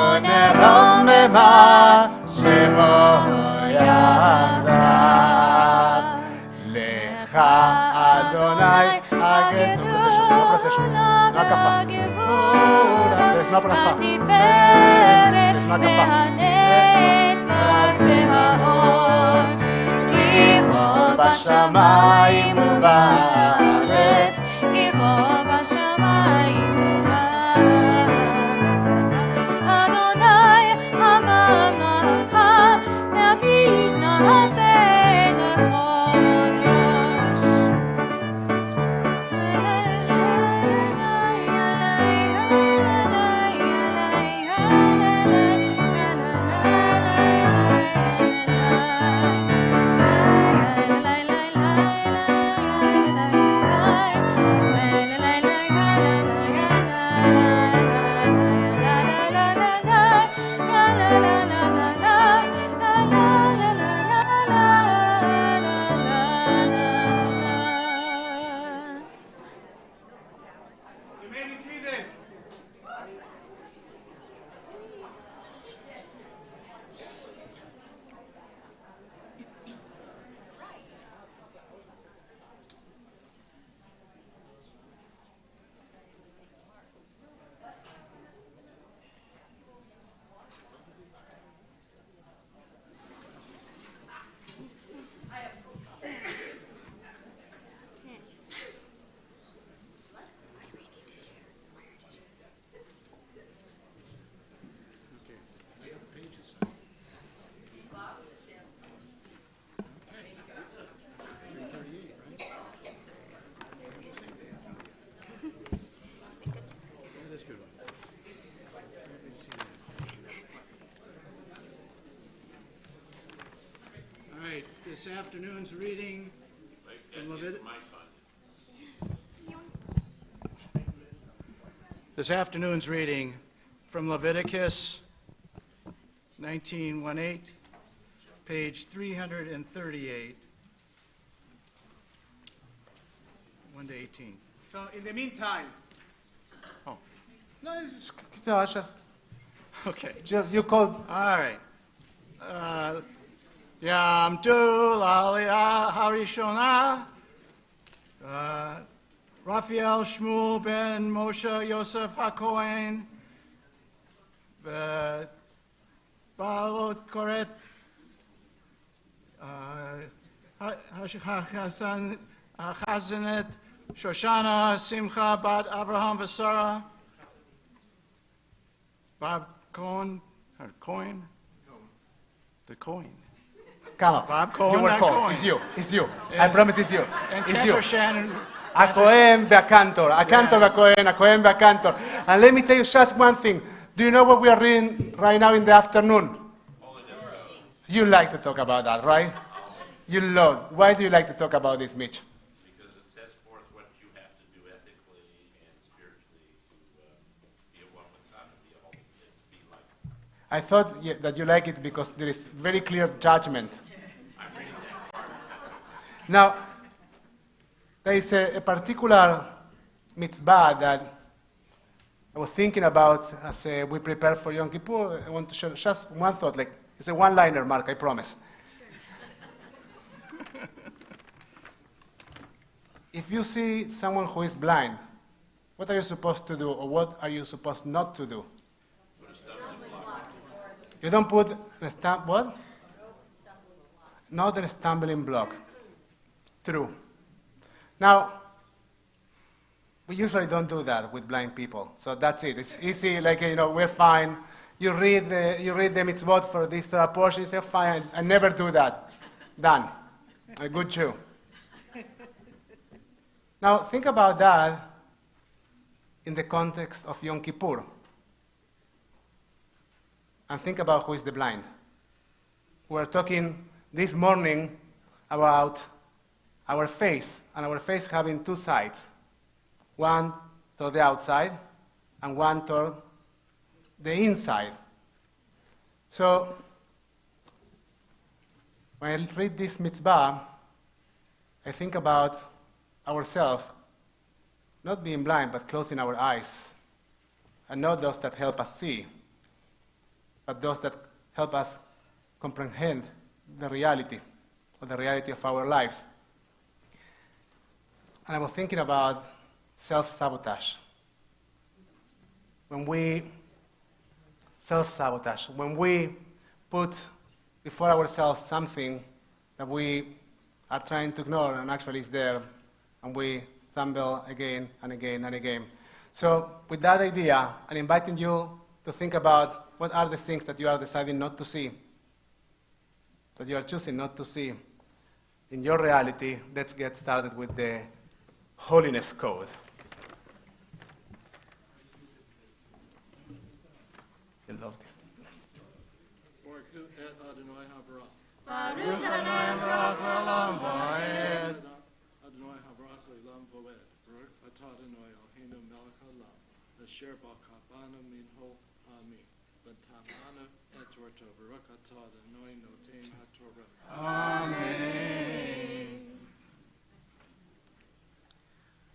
Oneromema Shemo Yadav. Lecha Adonai Agedol. There's no bracha. התפארת יש רק הפך. והנצח והאור, כי חוב בשמיים ובארץ, כי חוב בשמיים ובארץ. אדוני אמרך, להגיד נעשה לכל ראש. You may be seated. All right, this afternoon's reading from Leviticus. This afternoon's reading from Leviticus 19:18, page 338, 1 to 18. So in the meantime, Oh, no, it's just okay. you called. All right. Yom Tul Aliyah Harishonah. Raphael Shmuel ben Moshe Yosef HaKohen. Baalot Koret. Hachazanet Shoshana Simcha Bat Abraham Vasara. Bob Cohen, or Cohen? The Cohen. Come on. Bob Cohen, You were not called. Cohen. It's you. It's you. I promise it's you. And It's Cantor you. Shannon. Acohen be'akantor. Akantor be'akohen, akohen be'akantor. And let me tell you just one thing. Do you know what we are reading right now in the afternoon? You like to talk about that, right? You love. Why do you like to talk about this, Mitch? Because it sets forth what you have to do ethically and spiritually to be a one with God and be a holy, to be like Him. I thought that you like it because there is very clear judgment. I'm reading that part. Now, there is a particular mitzvah that I was thinking about as we prepare for Yom Kippur. I want to share just one thought. Like, it's a one-liner, Mark, I promise. If you see someone who is blind, what are you supposed to do, or what are you supposed not to do? You don't put what? Not a stumbling block. True. Now, we usually don't do that with blind people, so that's it. It's easy, like, we're fine. You read the mitzvot for this portion, you say, fine, I never do that. Done. A good Jew. Now, think about that in the context of Yom Kippur. And think about who is the blind. We're talking this morning about our face, and our face having two sides. One toward the outside, and one toward the inside. So, when I read this mitzvah, I think about ourselves not being blind, but closing our eyes. And not those that help us see, but those that help us comprehend the reality of our lives. And I was thinking about self-sabotage. When we put before ourselves something that we are trying to ignore and actually is there, and we stumble again and again and again. So with that idea, I'm inviting you to think about what are the things that you are deciding not to see, that you are choosing not to see in your reality. Let's get started with the holiness code. I love this.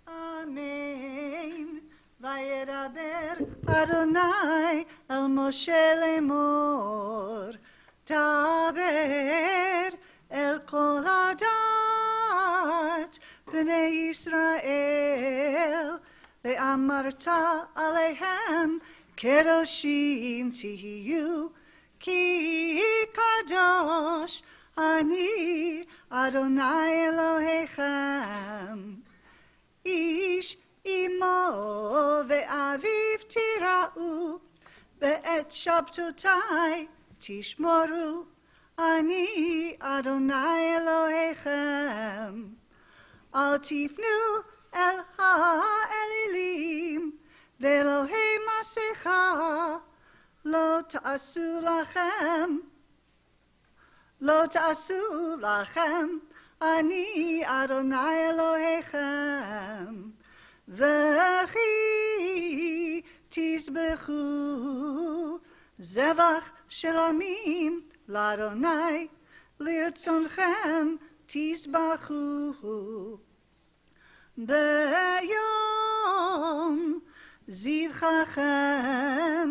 Amen. Vayedaber Adonai el Moshe lemor. Daber el kol hadat bnei Yisrael ve'amarta alehem kedoshim tihiyu ki kadosh ani Adonai Elohechem. Ish imo ve'aviv tira'u be'et shabtotai tishmoru ani Adonai Elohechem. Al tifnu el ha'elilim ve'elohei masecha lo ta'asu lachem ani Adonai Elohechem. V'chi tizbechu zevach shelamim l'Adonai lirtzonchem tizbachu. B'yom zivchachem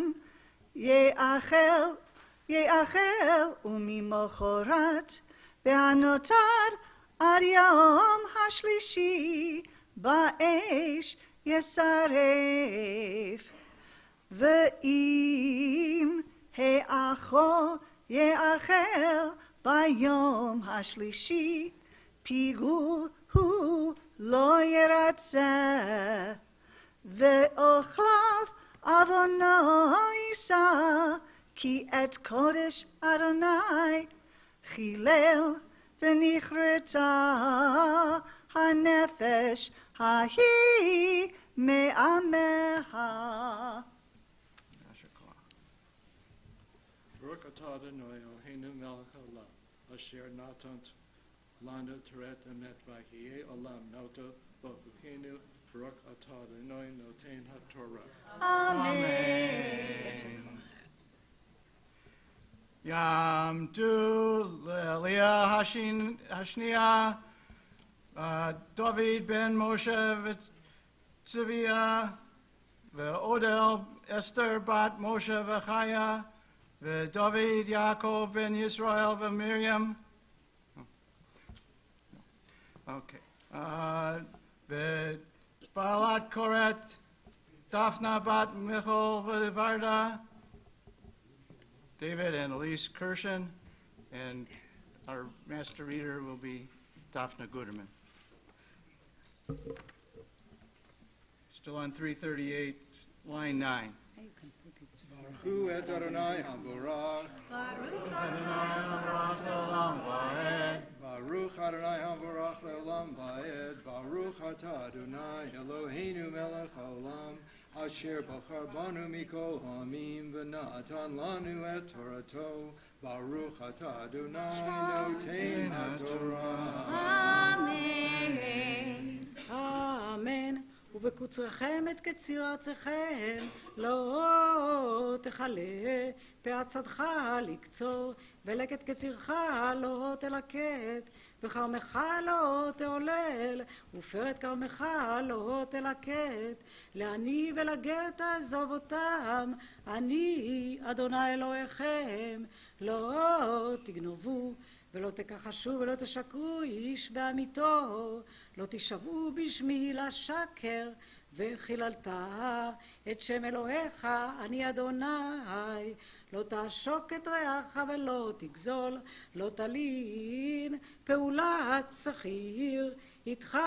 ye'achel umimochorat ve'anotar ad yom hashlishi ba'esh yesaref. Ve'im he'achol ye'achel bayom hashlishi pigul hu lo yeratzeh. Ve'ochlav avono yisa ki et kodesh Adonai חילל ונכרתה הנפש ההיא מעמיה. Baruch atah Adonai Eloheinu melech haolam, asher natant lanu teret emet v'hiye olam noto b'chuchenu. Baruch atah Adonai noten haTorah. Amen. Yam du Lelia Hashnia, David ben Moshe v'Tzivia, v'Odel Esther bat Moshe v'Chaya, v'David Yaakov ben Yisrael v'Miriam. Okay. V'Balat Koret, Daphna bat Michal v'Varda, David and Elise Kirshen, and our master reader will be Daphna Guterman. Still on 338, line 9. Baruch et Adonai Hamvorach. Baruch Adonai Hamvorach le'olam va'ed. Baruch Adonai Hamvorach le'olam va'ed. Baruch atah Adonai Eloheinu melech haolam, asher bachar banu mikol ha'amim v'natan lanu et Torato. Baruch atah Adonai noten haTorah. Amen. אמן. ובקוצרכם את קציר ארצכם, לא תכלה, בעצתך לקצור, ולקט קצירך לא תלקט, וכרמך לא תעולל, ופרד כרמך לא תלקט, לעני ולגר תעזוב אותם, אני אדוני אלוהיכם, לא תגנובו, ולא תכחשו ולא תשקרו איש בעמיתו, לא תשבעו בשמי לשקר, וחיללת את שם אלוהיך, אני אדוני, לא תעשוק את רעך ולא תגזול, לא תלין פעולת שכיר, איתך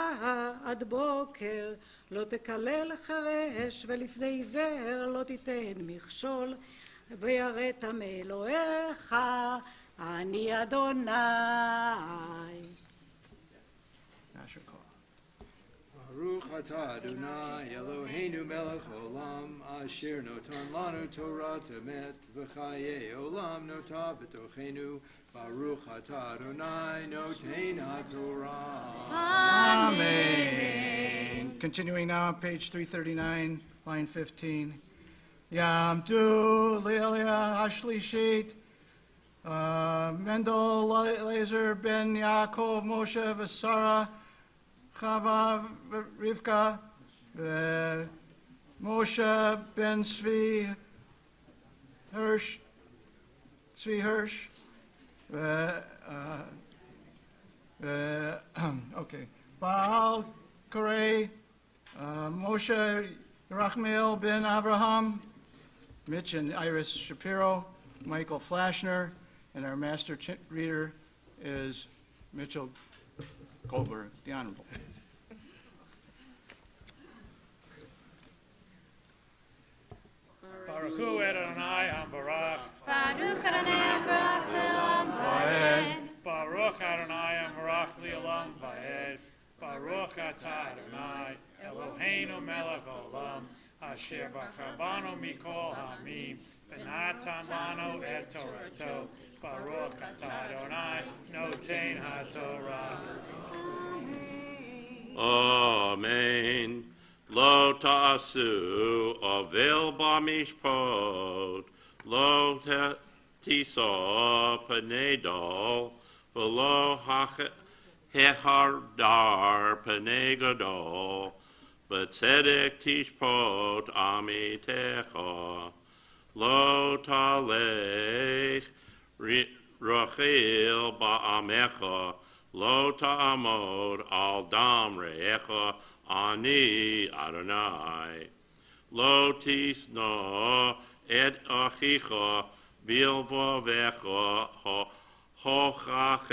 עד בוקר, לא תקלל חרש ולפני עיוור לא תיתן מכשול, ויראת מאלוהיך, אני אדוני. Baruch atah Adonai Eloheinu melech haolam, asher notan lanu Torah temet, v'chaye olam nota b'tochenu. Baruch atah Adonai noten haTorah. Amen. Continuing now on page 339, line 15. Yam du Lelia Hashlishit, Mendel Lazer ben Yaakov Moshe v'Sara Chava Rivka, Moshe ben Tzvi Hirsch, okay, Baal Korei, Moshe Rachmiel ben Abraham, Mitch and Iris Shapiro, Michael Flashner, and our master reader is Mitchell Goldberg, the Honorable. Baruch hu Adonai Hamvarach. Baruch Adonai Hamvarach le'olam va'ed. Baruch Adonai Hamvarach le'olam va'ed. Baruch atah Adonai Eloheinu melech haolam, asher bachar banu mikol ha'amim, v'natan lanu et Torato. Baruch atah Adonai noten haTorah. Amen. Lo ta'asu avel b'mishpot, lo tisa panedol, v'lo hechardar panegadol, v'tzedek tishpot amitecha, lo talech rachil ba'amecha, lo ta'amod al dam re'echa, ani Adonai. Lo tisno et achicha bilvavecha hochechach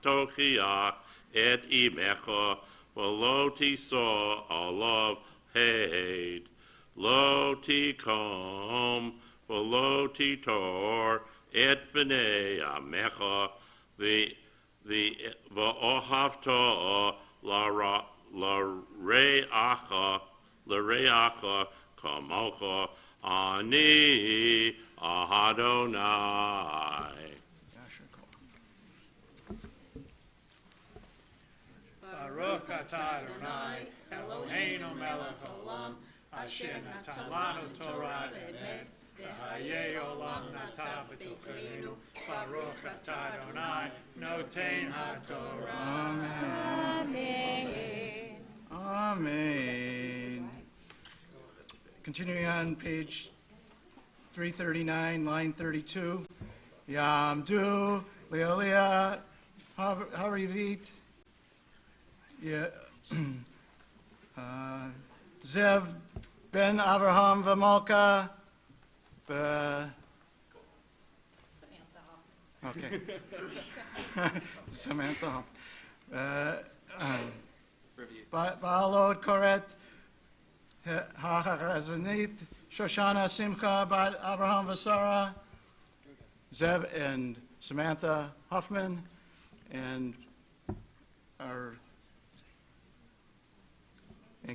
tochiach et imecha v'lo tiso alav heid. Lo tikom v'lo titor et b'nei amecha v'ohavta l'reacha kamocha ani Adonai. Baruch atah Adonai, Eloheinu melech olam, asher natan lanu Torah emet, v'hayei olam nata b'tochenu. Baruch atah Adonai, noten haTorah. Amen. Amen. Continuing on page 339, line 32. Yamdu, Leolia, Harivit, Zev, Ben Avraham, V'Malka, okay. Samantha. Baalot Koret, HaChazanit, Shoshana Simcha, Bat Abraham Vasara, Zev and Samantha Huffman, and our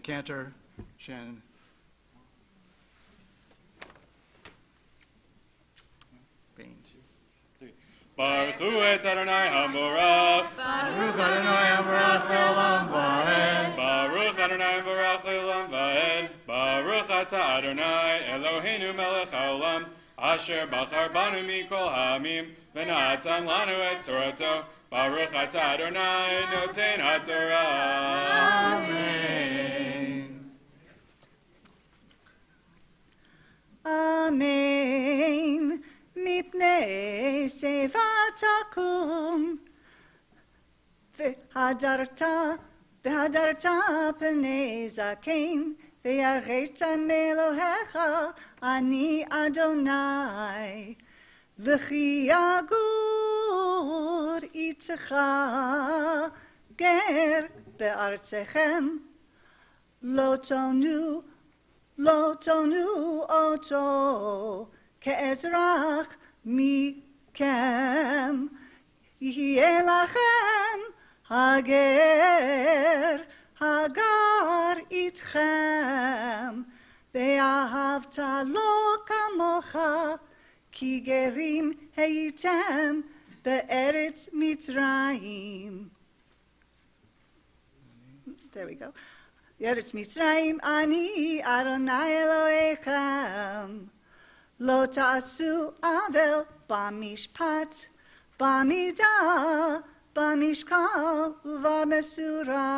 cantor Shannon. Baines. Baruch hu et Adonai HaMorach. Baruch Adonai HaMorach le'olam va'ed. Baruch Adonai HaMorach le'olam va'ed. Baruch atah Adonai Eloheinu melech haolam, asher bachar banu mikol ha'amim, v'natan lanu et Torato. Baruch atah Adonai noten haTorah. Amen. Amen. Mipnei seva takum v'hadarta p'nei zaken v'yareta melohecha ani Adonai v'chi yagur itzecha ger be'artzechem lo tonu oto כאזרח מכם, יהיה לכם הגר איתכם, ואהבת לו כמוך, כי גרים הייתם בארץ מצרים. There we go. בארץ מצרים אני אדוני אלוהיכם. לא תעשו עוול במשפט, במידה, במשקל ובמשורה.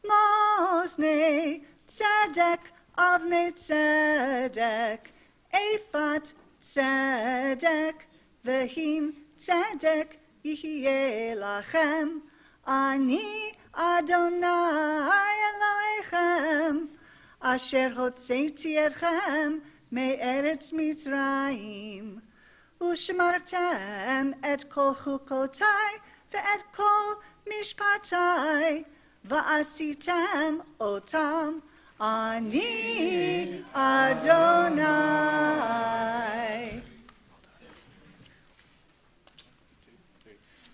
מאזני צדק אבני צדק, אפת צדק, והין צדק יהיה לכם. אני אדוני אלוהיכם, אשר הוצאתי אתכם מארץ מצרים, ושמרתם את כל חוקותיי ואת כל משפטיי, ועשיתם אותם. אני אדוני.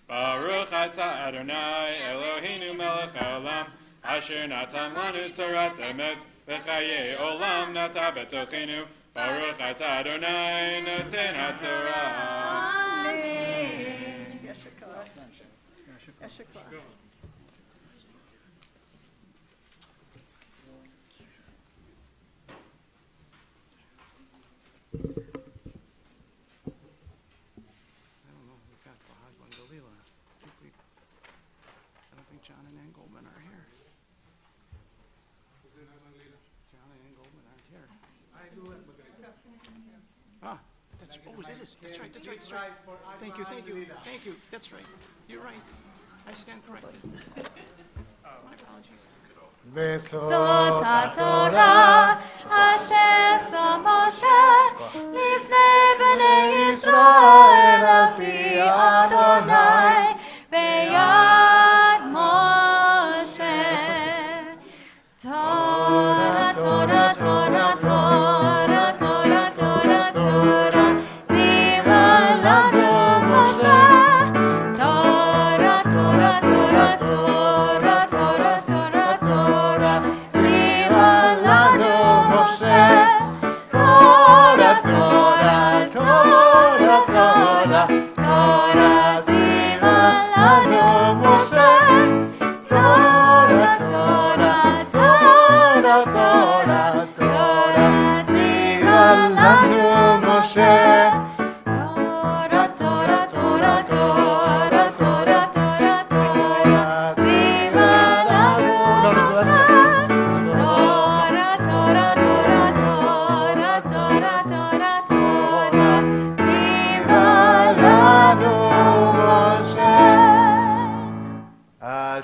Baruch atah Adonai Eloheinu melech haolam, asher natan lanu Torat emet, v'chayei olam nata b'tochenu. Baruch atah Adonai noten haTorah. Amen. Yeshua. Yeshua. John and Ann Goldman are here. John and Ann Goldman aren't here. Ah, that's, oh, it is. That's right. Thank you. That's right. You're right. I stand corrected. My apologies. זאת התורה אשר שם משה לפני בני ישראל על פי אדוני ביד משה. תורה, תורה, תורה, תורה, תורה,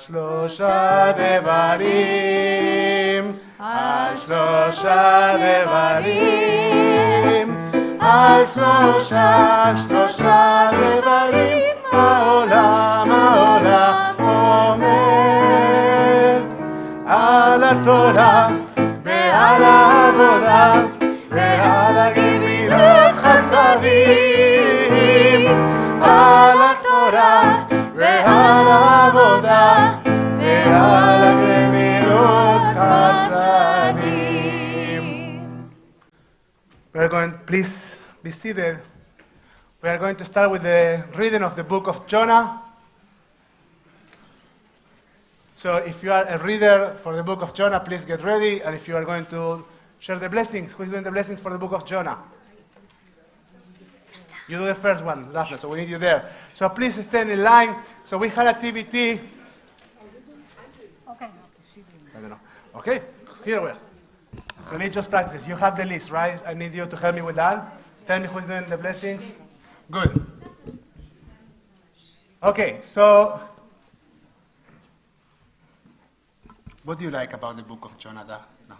שלושה דברים, על שלושה דברים, על שלושה דברים, העולם עומד, על התורה ועל העבודה ועל הגמילות חסדים, על התורה ועל העבודה ועל הגמילות חסדים. We are going, please be seated. We are going to start with the reading of the book of Jonah. So if you are a reader for the book of Jonah, please get ready. And if you are going to share the blessings, who is doing the blessings for the book of Jonah? You do the first one, Daphne, so we need you there. So please stand in line. So we had activity. Okay. I don't know. Okay, here we are. Religious practices. You have the list, right? I need you to help me with that. Tell me who's doing the blessings. Good. Okay, so what do you like about the book of Jonah? No.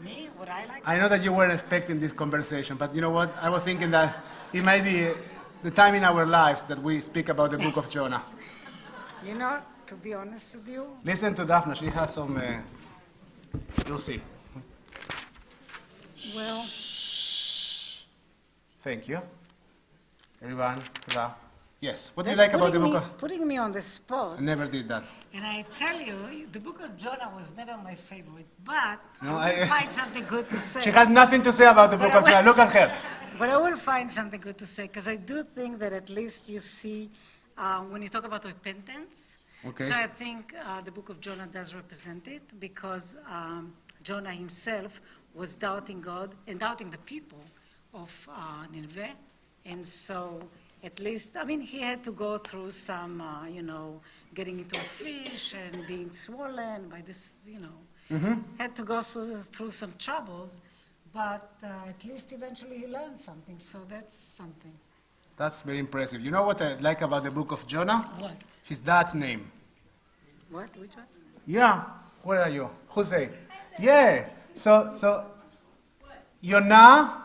Me? What I like? I know that you weren't expecting this conversation, but you know what? I was thinking that it might be the time in our lives that we speak about the book of Jonah. You know, to be honest with you, Listen to Daphne. She has some... you'll see. well, Thank you. Everyone, ta-da. Yes. What do you like about the book of... Putting me on the spot. I never did that. And I tell you, the book of Jonah was never my favorite, but No, I will find something good to say. She had nothing to say about the book of Jonah. Look at her. But I will find something good to say, because I do think that at least you see, when you talk about repentance, Okay. so I think the book of Jonah does represent it, because Jonah himself was doubting God and doubting the people of Nineveh. And so at least, I mean, he had to go through some, getting into a fish and being swollen by this, had to go through some troubles, but at least eventually he learned something, so that's something. That's very impressive. You know what I like about the book of Jonah? What? His dad's name. What? Which one? Yeah. Where are you? Jose. Yeah. So Yonah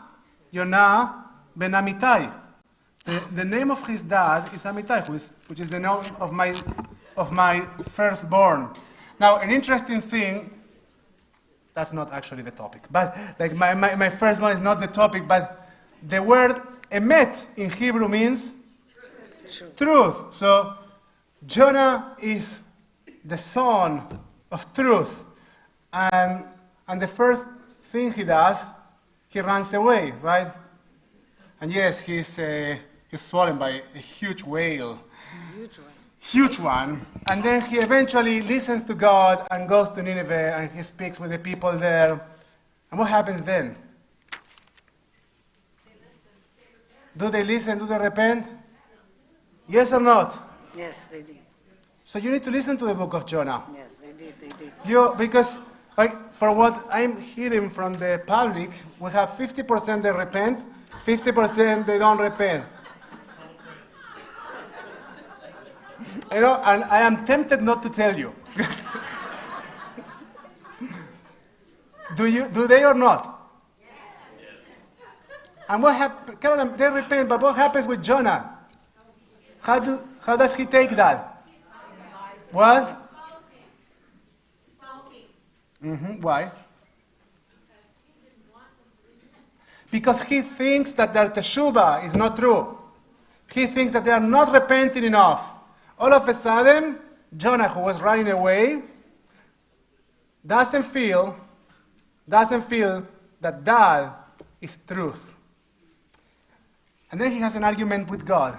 ben Amittai. The name of his dad is Amittai, which is the name of my firstborn. Now, an interesting thing, that's not actually the topic, but like my firstborn is not the topic, but the word emet in Hebrew means truth. So Jonah is the son of truth. And the first thing he does, he runs away, right? And yes, he's swollen by a huge whale. Huge one. And then he eventually listens to God and goes to Nineveh and he speaks with the people there. And what happens then? Do they listen? Do they repent? Yes or not? Yes, they did. So you need to listen to the book of Jonah. Yes, they did. Because for what I'm hearing from the public, we have 50% they repent, 50% they don't repent. And I am tempted not to tell you. Do they or not? And what happens? They repent, but what happens with Jonah? How does he take that? What? Why? Because he thinks that their teshuvah is not true. He thinks that they are not repenting enough. All of a sudden, Jonah, who was running away, doesn't feel that that is truth. And then he has an argument with God.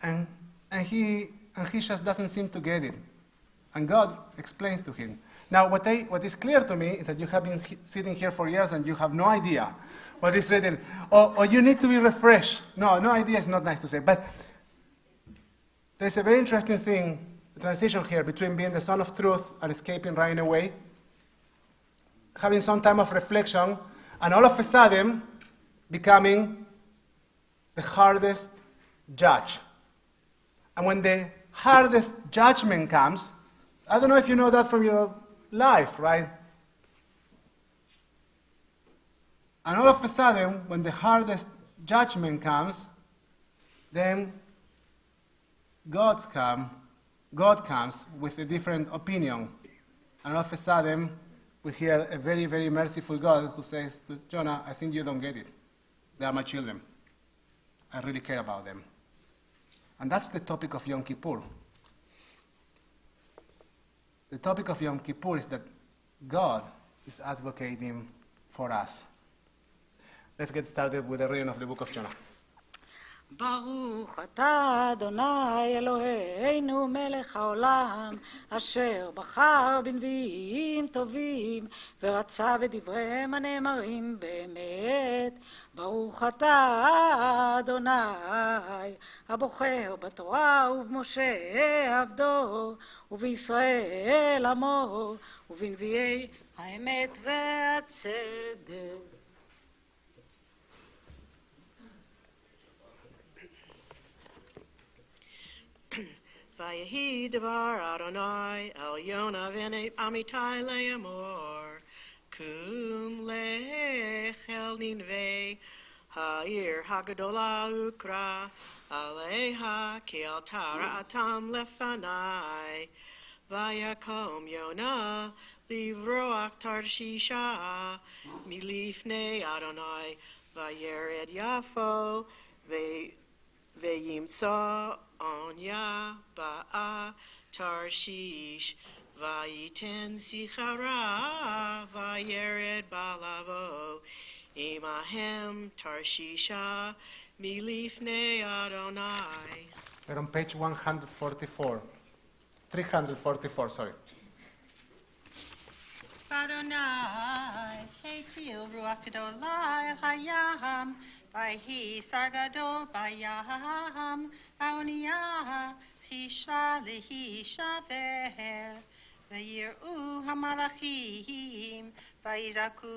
And he just doesn't seem to get it. And God explains to him. Now, what is clear to me is that you have been sitting here for years and you have no idea what is written. Or you need to be refreshed. No idea is not nice to say. But there's a very interesting thing, the transition here between being the son of truth and escaping, running away, having some time of reflection, and all of a sudden becoming the hardest judge. And when the hardest judgment comes, I don't know if you know that from your life, right? And all of a sudden, when the hardest judgment comes, then God comes with a different opinion. And all of a sudden, we hear a very, very merciful God who says to Jonah, I think you don't get it. They are my children. I really care about them. And that's the topic of Yom Kippur. The topic of Yom Kippur is that God is advocating for us. Let's get started with the reading of the book of Jonah. ברוך אתה אדוני אלוהינו מלך העולם אשר בחר בנביאים טובים ורצה בדבריהם הנאמרים באמת. ברוך אתה אדוני הבוחר בתורה ובמשה עבדו ובישראל עמו ובנביאי האמת והצדק. Vayehi devar Adonai el Yonah v'nei amitai le'amor kum lech el Nineveh ha'ir ha'gadola ukra aleha ki al tara'atam lefanai vayakom Yonah livroach tarshisha milifnei Adonai vayered Yafo ve'yimtza Onya ba'a Tarshish vayiten sichara vayered balavo imahem Tarshisha milifnei Adonai. We're on page 344, sorry. Adonai, Heitil Ruach Adonai Hayam, Vayhi Sargadol Bayam, Aoniyah, Hisha Lehi Shaver, Vayiru Hamalachim, Vayizaku,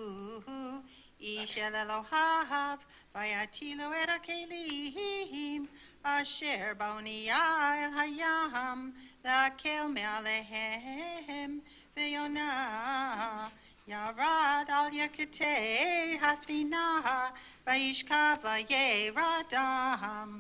Ishel Elohav, Vayatilu Erakelim, Asher Baoniyah Hayam, Lakel Mealehem, Vayonah, Yarad al Yerketei Hasvinah, Vayishka Vayeradam,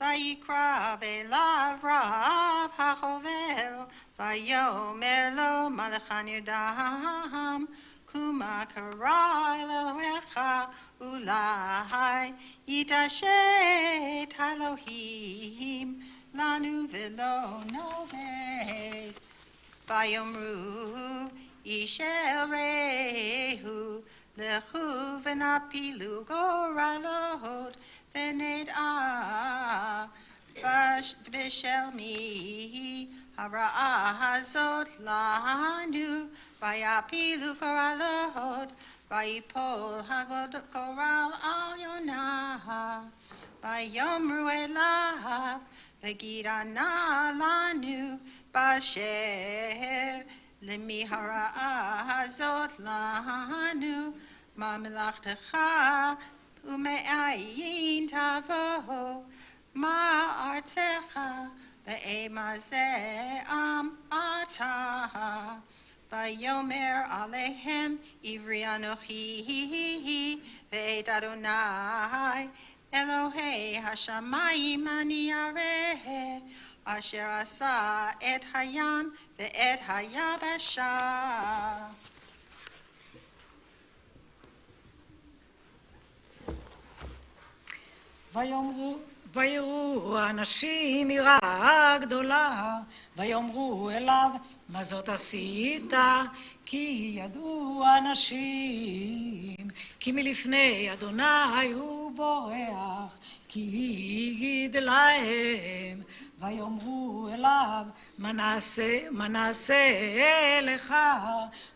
Vayikra Velav Rav HaChovel, Vayomer Lo Malachan Yudam, Kuma Karai Lelohecha Ulai, Yitashet Elohim, Lanu Velo Noved, Vayomru Ishel Rehu, Lechu Venapilu Goralot, Vened Vishelmi, Hara Hazot Lanu, Vayapilu Goralot, Vayipol Hagod Goral Al Yonah, Vayomru Elav, Vegirana Lanu, Basher. Lemihara hazot lanu mamlachtecha ume'ayin tavo ma'artzecha ve'emazeh am ata vayomer alehem ivri anochi ve'et Adonai Elohei hashamayim ani areh asher asa et hayam ve'et hayabasha. ויראו האנשים יראה גדולה, ויאמרו אליו, מה זאת עשית? כי ידעו האנשים, כי מלפני אדוני הוא בורח, כי יגיד להם, ויאמרו אליו, מה נעשה לך?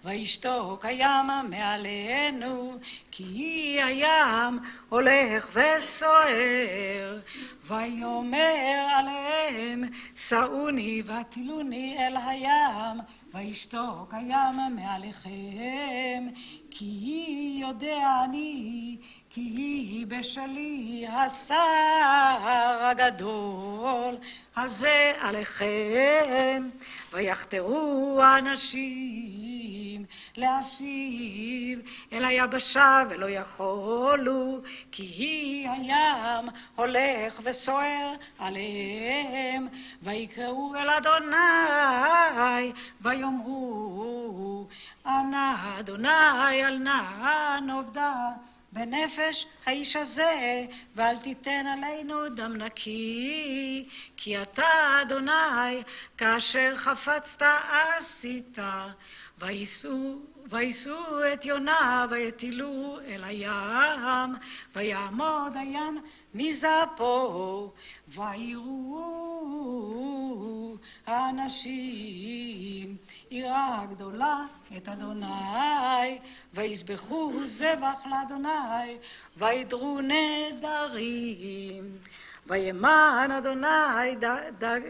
וישתוק הים מעלינו, כי הים הולך וסוער. ויאמר עליהם, שאוני והטילוני אל הים, וישתוק הים מעליכם, כי יודע אני, כי בשלי השר הגדול הזה עליכם, ויחתרו האנשים להשיב אל היבשה ולא יכולו, כי הים הולך וסוער עליהם, ויקראו אל אדוני ויאמרו אנא אדוני אל נא נאבדה בנפש האיש הזה, ואל תיתן עלינו דם נקי, כי אתה אדוני כאשר חפצת עשית. ויישאו את יונה ויטילו אל הים, ויעמוד הים מזעפו, ויראו האנשים יראה גדולה את אדוני, ויזבחו זבח לאדוני, וידרו נדרים. וימן אדוני דג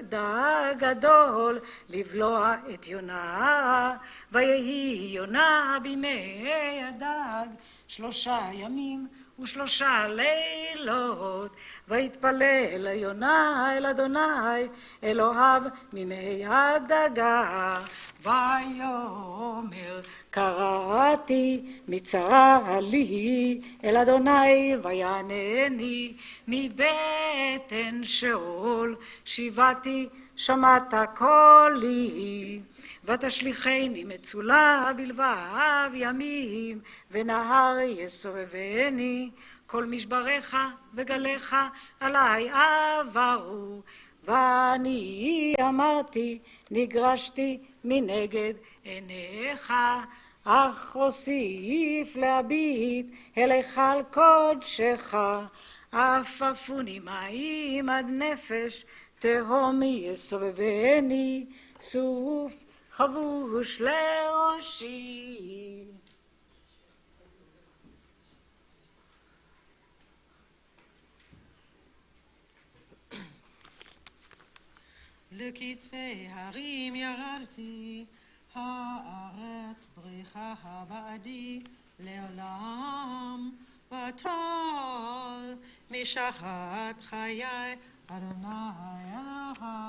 גדול לבלוע את יונה, ויהי יונה בימי הדג 3 ימים ו3 לילות, ויתפלל יונה אל אדוני אלוהיו מימי הדגה, ויאמר קראתי מצרה לי אל אדוני ויענני מבטן שאול, שיבתי שמעת קולי, ותשליכני מצולה בלבב ימים, ונהר יסובבני, כל משבריך וגליך עלי עברו, ואני אמרתי נגרשתי מנגד עיניך, אך אוסיף להביט אל היכל קודשך, עפפוני מים עד נפש, תהום יסובבני, סוף חבוש לראשי. לקצפי הרים ירדתי, הארץ בריחה בעדי לעולם, וטל משחת חיי אדוני אלוהי.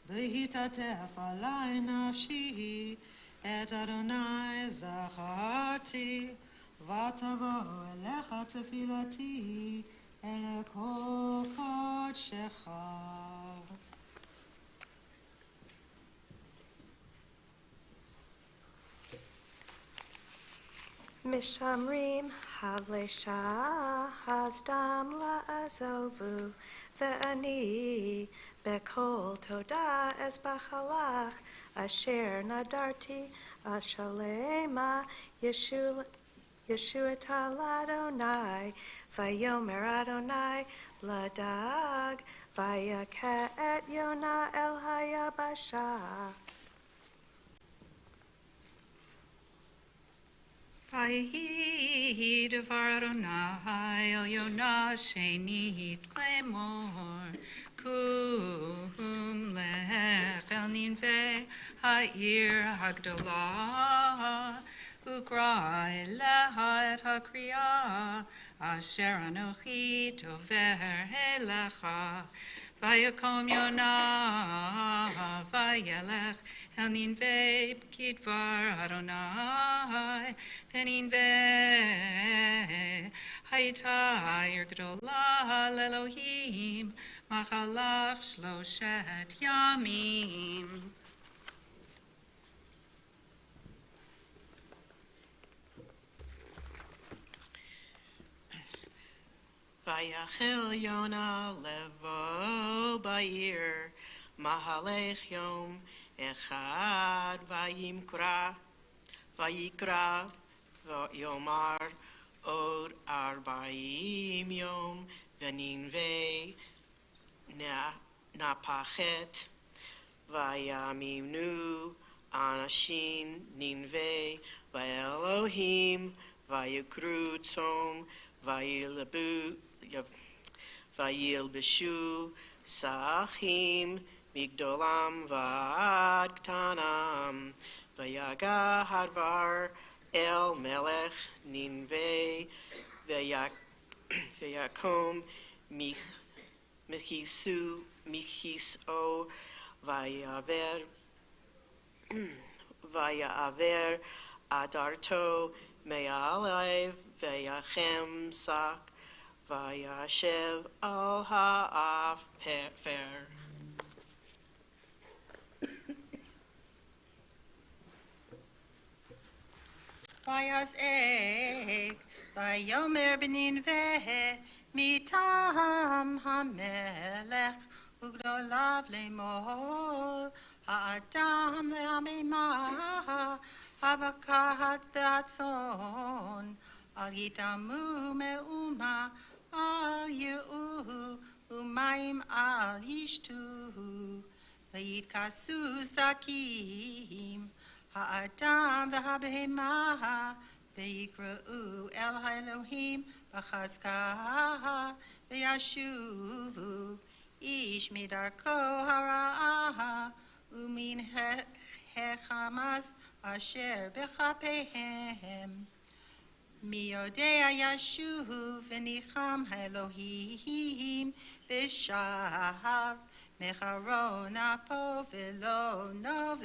והתעטף עלי נפשי, את אדוני זכרתי, ותבוא אליך תפילתי, אל כל קודשך. משמרים הבלי שאז דם לעזובו, ואני בכל תודה אזבח לך, אשר נדרתי על שלמה ישועתה לאדוני. ויאמר אדוני לדג, ויכה את יונה אל היבשה. ויהי דבר אדוני אל יונה שנית לאמור, קום לך אל נינווה העיר הגדולה, וקרא אליה את הקריאה אשר אנוכי דובר אליך. ויקום יונה וילך אל נינווה כדבר אדוני, ונינווה הייתה עיר גדולה לאלוהים, מחלך 3 ימים. ויחל יונה לבוא בעיר, מהלך יום אחד, ויקרא ויאמר עוד 40 יום, ונינווה נפחת, ויאמינו אנשים נינווה ואלוהים, ויקרו צום, וילבשו שקים מגדולם ועד קטנם, ויגע הדבר El Melech Ninve Vayakom Michiso Vayaver Adarto Me'alev Vayachem Sak Vayashev Al Ha'af Per. Vayazeg, Vayomer B'Ninveh, Mitam HaMelech, Ugdolav Lemor, Ha'adam Le'amimah, Habakat V'atzon, Al Yitamu Me'uma, Al Ye'uhu, Umayim Al Yishtuhu, Vayitkasu Sakim, Ha'adam v'habehemah v'yikra'u el ha'elohim b'chazkah v'yashuvu ish midarko hara'ah umin hechamas asher b'chapehem miyodea yashuvu v'nicham ha'elohim v'shav Mecharona po velo noved.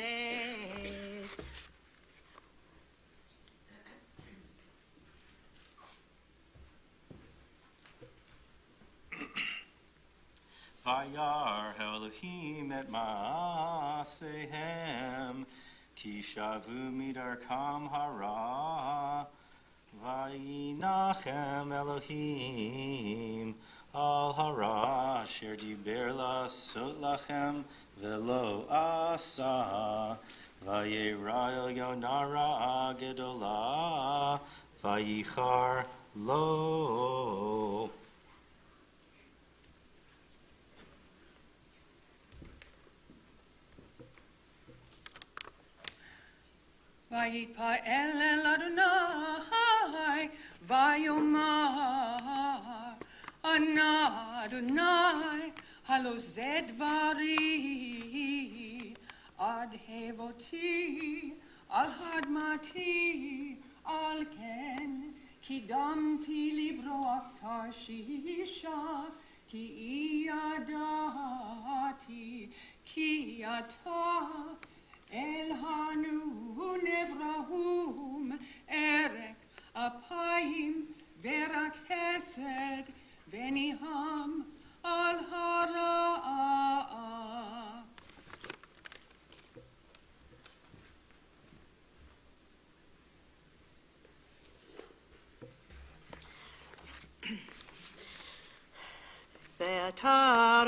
Vayar Elohim et Maasehem Ki shavu midarkam hara Vayinachem Elohim Al hara asher diber lasot lachem velo asa vayera el yonara gedola vayichar lo. Vayitpa'el el Adonai vayomar Adonai halo zed bari ad hevoti al hadmati al ken kidamti libro aktar shisha ki iadati ki ata el hanu nevrahum erek apayim verak hesed Beniham al hara. Be'atar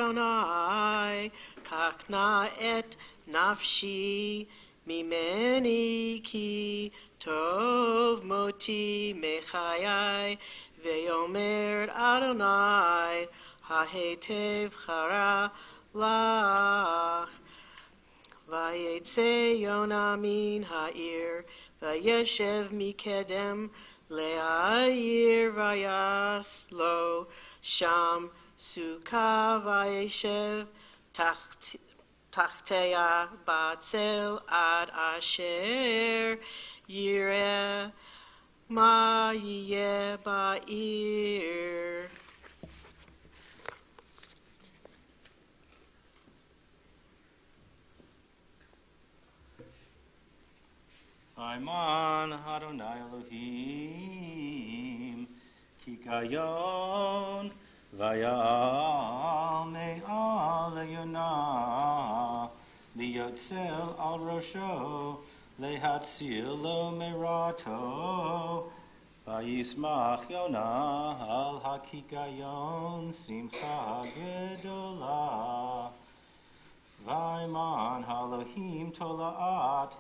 kakna et nafshi mimeni ki tov moti mechayai Ve'omer Adonai ha'hetev chara lach Vayetze Yona min ha'ir Vayeshev mikedem le'ayir Vayas lo sham suka Vayeshev tachteya batzel ad asher yireh Ma yeh ba'ir. Vayman Adonai Elohim Kikayon Vayal Me'al Yonah Liyotzel al Rosho Lehatzil lo merato, vayismach Yonah al hakikayon simcha gedola. Vayman Elohim tolaat,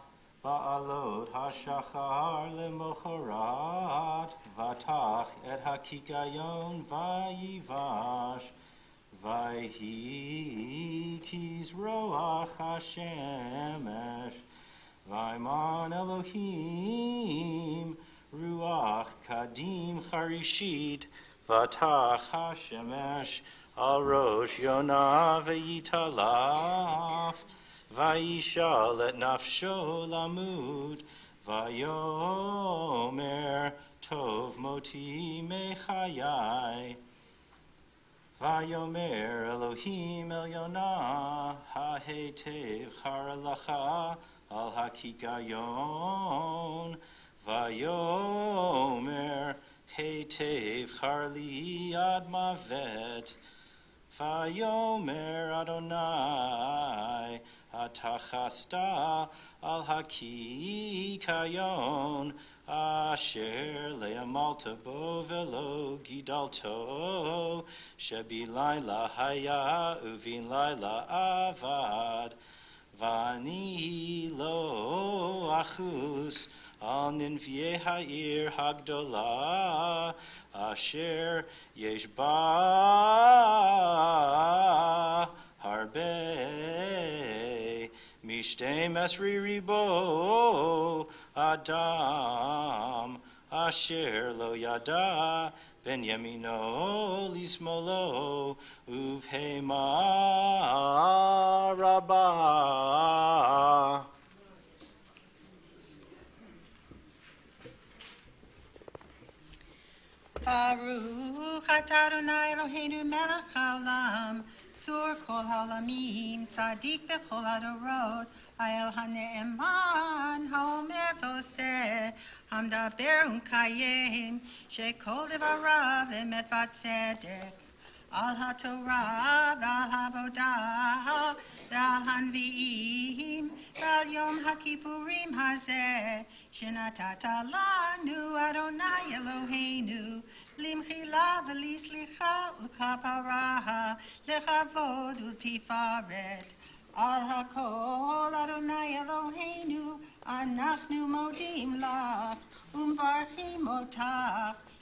ba'alot hashachar lemochorat, vatach et hakikayon vayivash, vayhi kis roach hashemesh. Vayman Elohim ruach kadim charishit vatach hashemesh al rosh Yonah veyitalaf vayishal et nafsho lamud Vayomer tov moti mechayai. Vayomer Elohim El Yonah ha-hetev charalacha al hakikayon. Vayomer hetev charli ad mavet. Vayomer Adonai atachasta al hakikayon. Asher le'amalta bo velo gidalto shebi laila haya uvin laila avad vani lo achus al ninvie ha'ir hagdola asher yesh ba harbe mishtem esri ribo Adam asher lo yada ben yamino lismolo uvhema rabba. Baruch atah Adonai Eloheinu melech haolam, tzur kol haolamim, tzadik bechol hadorot, האל הנאמן, האומר ועושה, המדבר ומקיים, שכל דבריו אמת וצדק, על התורה ועל העבודה ועל הנביאים ועל יום הכיפורים הזה, שנתת לנו, אדוני אלוהינו, למחילה ולסליחה ולכפרה, לכבוד ולתפארת. על הכל, אדוני אלוהינו, אנחנו מודים לך ומברכים אותך.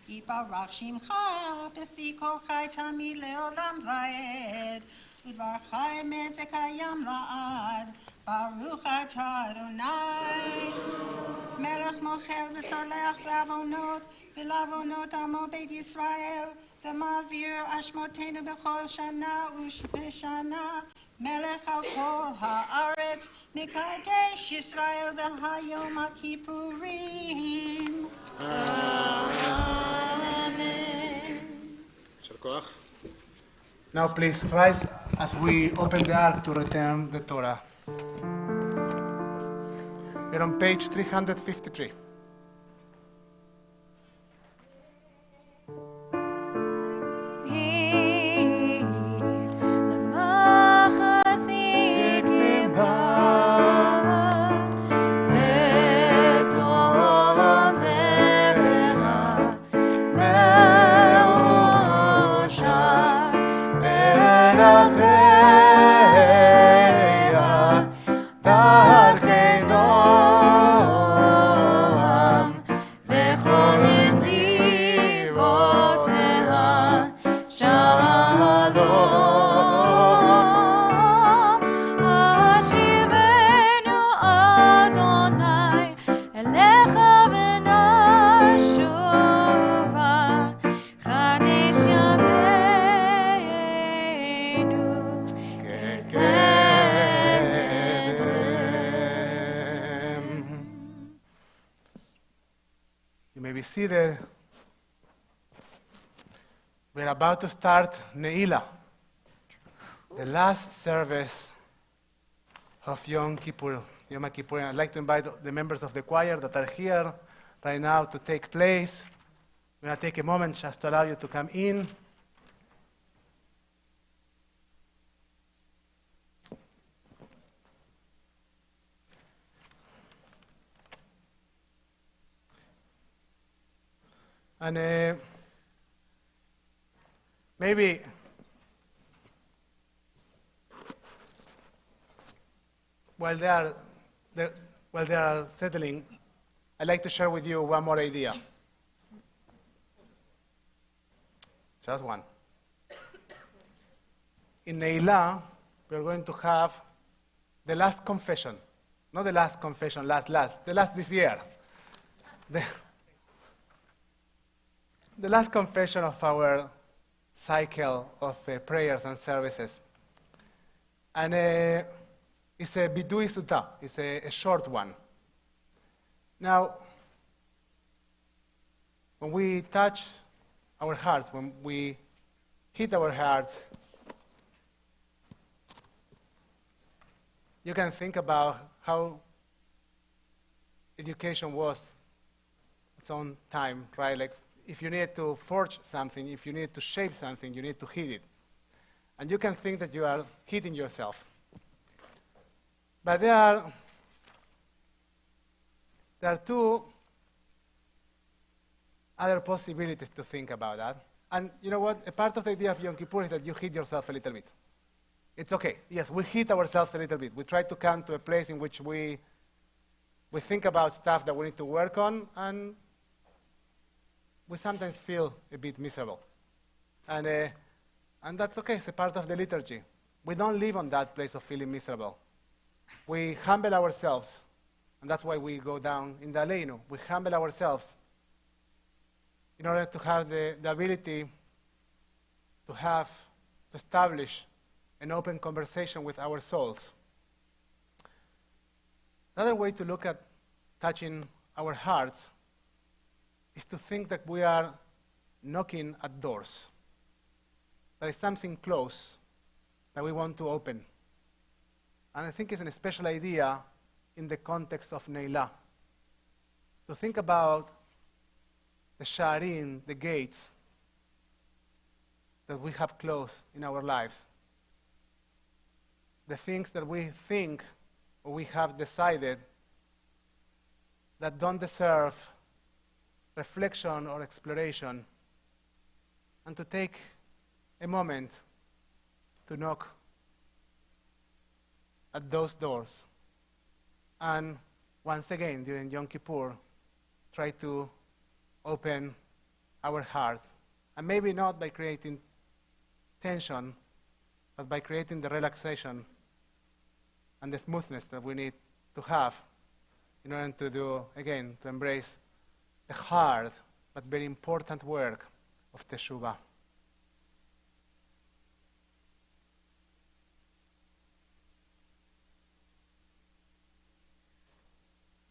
יתברך שמך בפי כל חי תמיד לעולם ועד, ודברך אמת וקיים לעד. ברוך אתה אדוני, מלך מוחל וסולח לעוונות ולעוונות עמו בית ישראל, ומעביר אשמותינו בכל שנה ושנה. מלך על כל הארץ, מקדש ישראל והיום הכיפורים. Now please rise as we open the ark to return the Torah. We're on page 353. Seated. We're about to start Ne'ilah, the last service of Yom Kippur. Yom Kippur. I'd like to invite the members of the choir that are here right now to take place. We're going to take a moment just to allow you to come in. And maybe while they are settling, I'd like to share with you one more idea. Just one. In Ne'ilah, we're going to have the last confession. Not the last confession, the last this year. The last confession of our cycle of prayers and services. And it's a bidui sutta, it's a short one. Now, when we touch our hearts, when we hit our hearts, you can think about how education was its own time, right? Like if you need to forge something, if you need to shape something, you need to hit it. And you can think that you are hitting yourself. But there are two other possibilities to think about that. And you know what? A part of the idea of Yom Kippur is that you hit yourself a little bit. It's okay. Yes, we hit ourselves a little bit. We try to come to a place in which we think about stuff that we need to work on, and we sometimes feel a bit miserable. And that's okay. It's a part of the liturgy. We don't live on that place of feeling miserable. We humble ourselves, and that's why we go down in the Aleinu. We humble ourselves in order to have the ability to establish an open conversation with our souls. Another way to look at touching our hearts is to think that we are knocking at doors. There is something close that we want to open. And I think it's a special idea in the context of Neilah. To think about the Sha'arim, the gates that we have closed in our lives. The things that we think or we have decided that don't deserve reflection or exploration, and to take a moment to knock at those doors. And once again, during Yom Kippur, try to open our hearts. And maybe not by creating tension, but by creating the relaxation and the smoothness that we need to have in order to do, again, to embrace the hard but very important work of Teshuvah.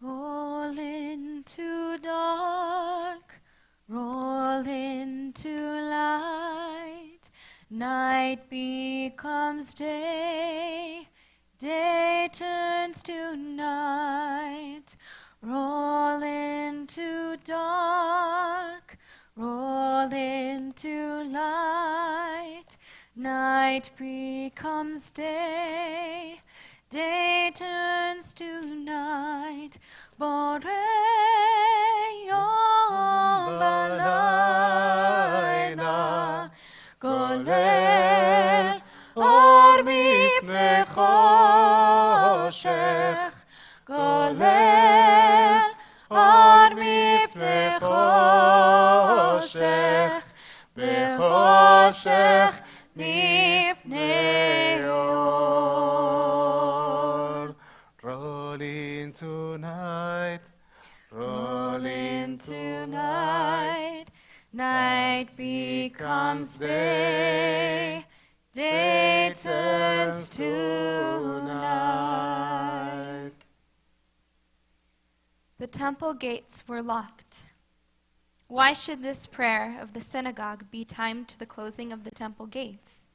Roll into dark, roll into light, night becomes day, day turns to night. Roll into dark, roll into light, night becomes day, day turns to night. Borei yom balayla, golel or mifnei choshech, golel or mifnei choshech, bechoshech mifnei or. Roll into night, roll into night, night becomes day, day turns to night. The temple gates were locked. Why should this prayer of the synagogue be timed to the closing of the temple gates?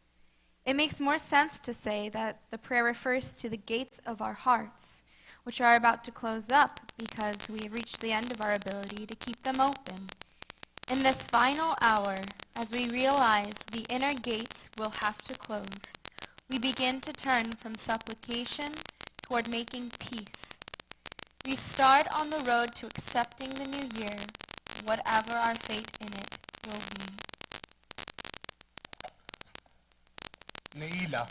It makes more sense to say that the prayer refers to the gates of our hearts, which are about to close up because we have reached the end of our ability to keep them open. In this final hour, as we realize the inner gates will have to close, we begin to turn from supplication toward making peace. We start on the road to accepting the new year, whatever our fate in it will be. Ne'ilah.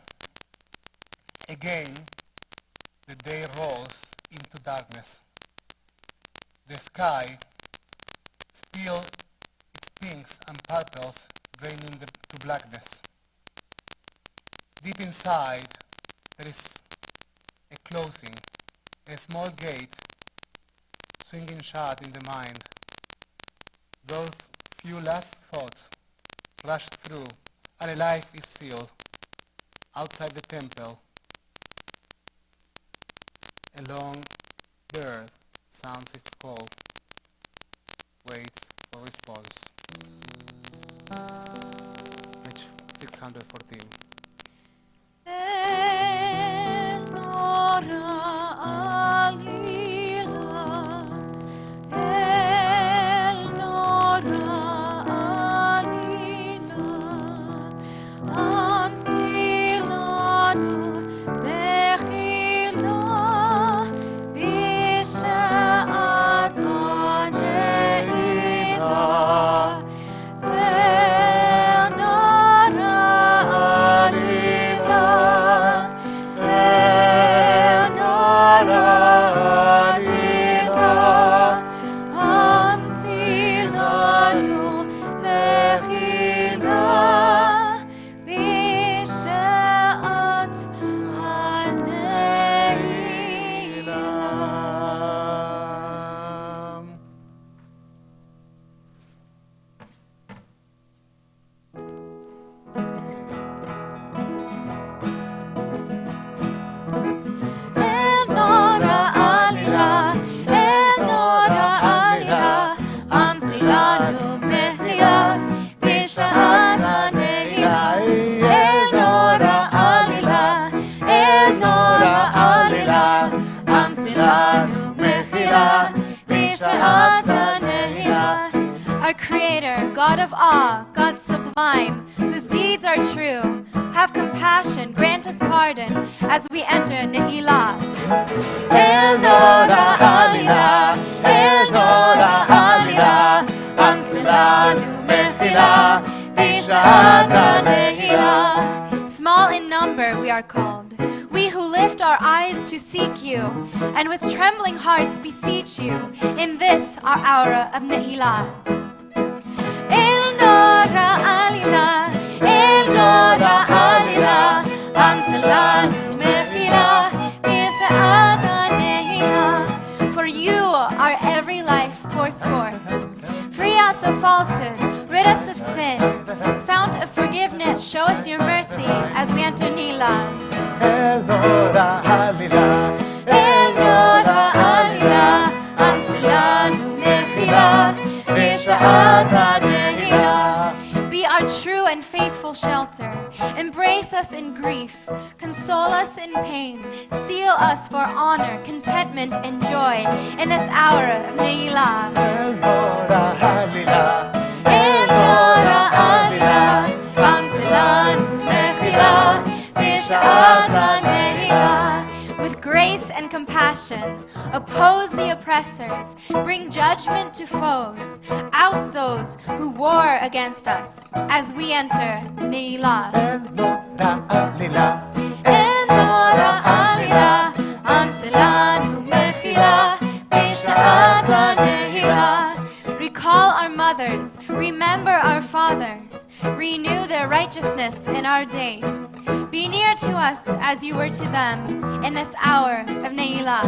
Again, the day rolls into darkness. The sky spills its pinks and purples, draining to blackness. Deep inside, there is a closing, a small gate swinging shut in the mind. Those few last thoughts rush through, and a life is sealed. Outside the temple, along there, sounds its call, waits for response. Page 614. Our Creator, God of awe, God sublime, whose deeds are true, have compassion, grant us pardon, as we enter Ne'ilah. El Nora Alila, El Nora Alila, Amsilanu Mechila, Bishata Ne'ilah. Small in number we are called, we who lift our eyes to seek you, and with trembling hearts beseech you, in this our hour of Ne'ilah. El Nora Alila, El Nora Alila, Amsilanu Mechila, Bishata Ne'ilah. For you our every life pours forth. Free us of falsehood, rid us of sin. Fount of forgiveness, show us your mercy as we enter Ne'ilah. El Nora Alila, El Nora Alila, Amsilanu Mechila, Bishata Ne'ilah. Be our true and faithful shelter. Embrace us in grief. Console us in pain. Seal us for honor, contentment, and joy in this hour of Ne'ilah. El Nora Alila, El Nora Alila, Amsilanu Mechila, Bishata Ne'ilah. With grace and compassion, oppose the oppressors, bring judgment to foes, oust those who war against us, as we enter Ne'ilah. El Nora Alila, El Nora Alila, Amsilanu Mechila, Bishata Ne'ilah. Recall our mothers, remember our fathers, renew their righteousness in our days. Be near to us as you were to them in this hour of Ne'ilah.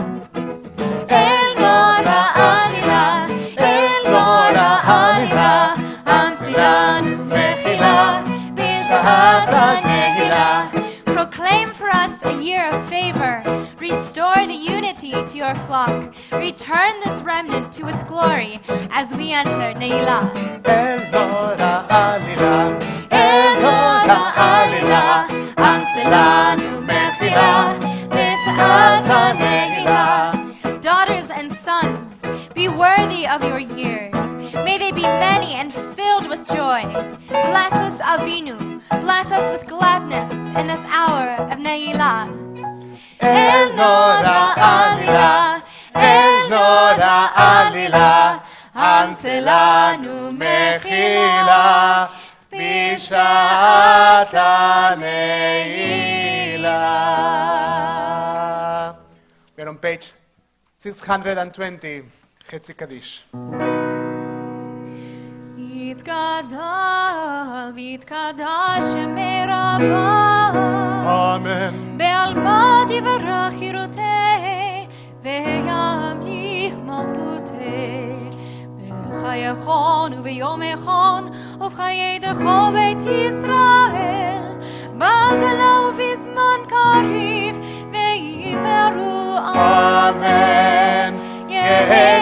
El Nora Alila, El Nora Alila, Amsilanu Mechila, Bishata Ne'ilah. Proclaim for us a year of favor. Restore the unity to your flock. Return this remnant to its glory as we enter Ne'ilah. El Nora Alila, El Nora Alila, Amsilanu Mechila, Bishata Ne'ilah. Daughters and sons, be worthy of your years. May they be many and filled with joy. Bless us, Avinu. Bless us with gladness in this hour of Ne'ilah. El Nora Alila, El Nora Alila, Amsilanu Mechila, Bishata Ne'ilah. We're on page 620, Chetzi Kaddish. יתגדל ויתקדש שמי רבה Amen. בעלמא תברך חירותי וימליך מלכותי בחייכון וביומכון ובחיי דרכו בית ישראל בגלה ובזמן קריב ויאמרו Amen. יהי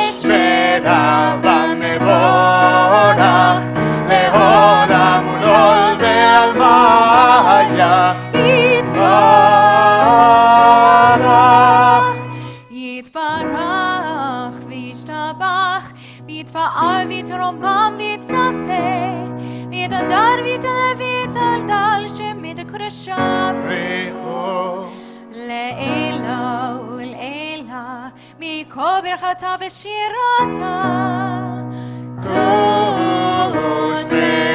רבה מבורך, לעולם ולעול בעלמיה, יתברך. יתברך וישתבח, ויתפאר ויתרומם ויתנשא, ויתהדר ויתעלה ויתדלדל, שמתקרשם בריחו לעילה ולעילה, מכל ברכתה ושירתה.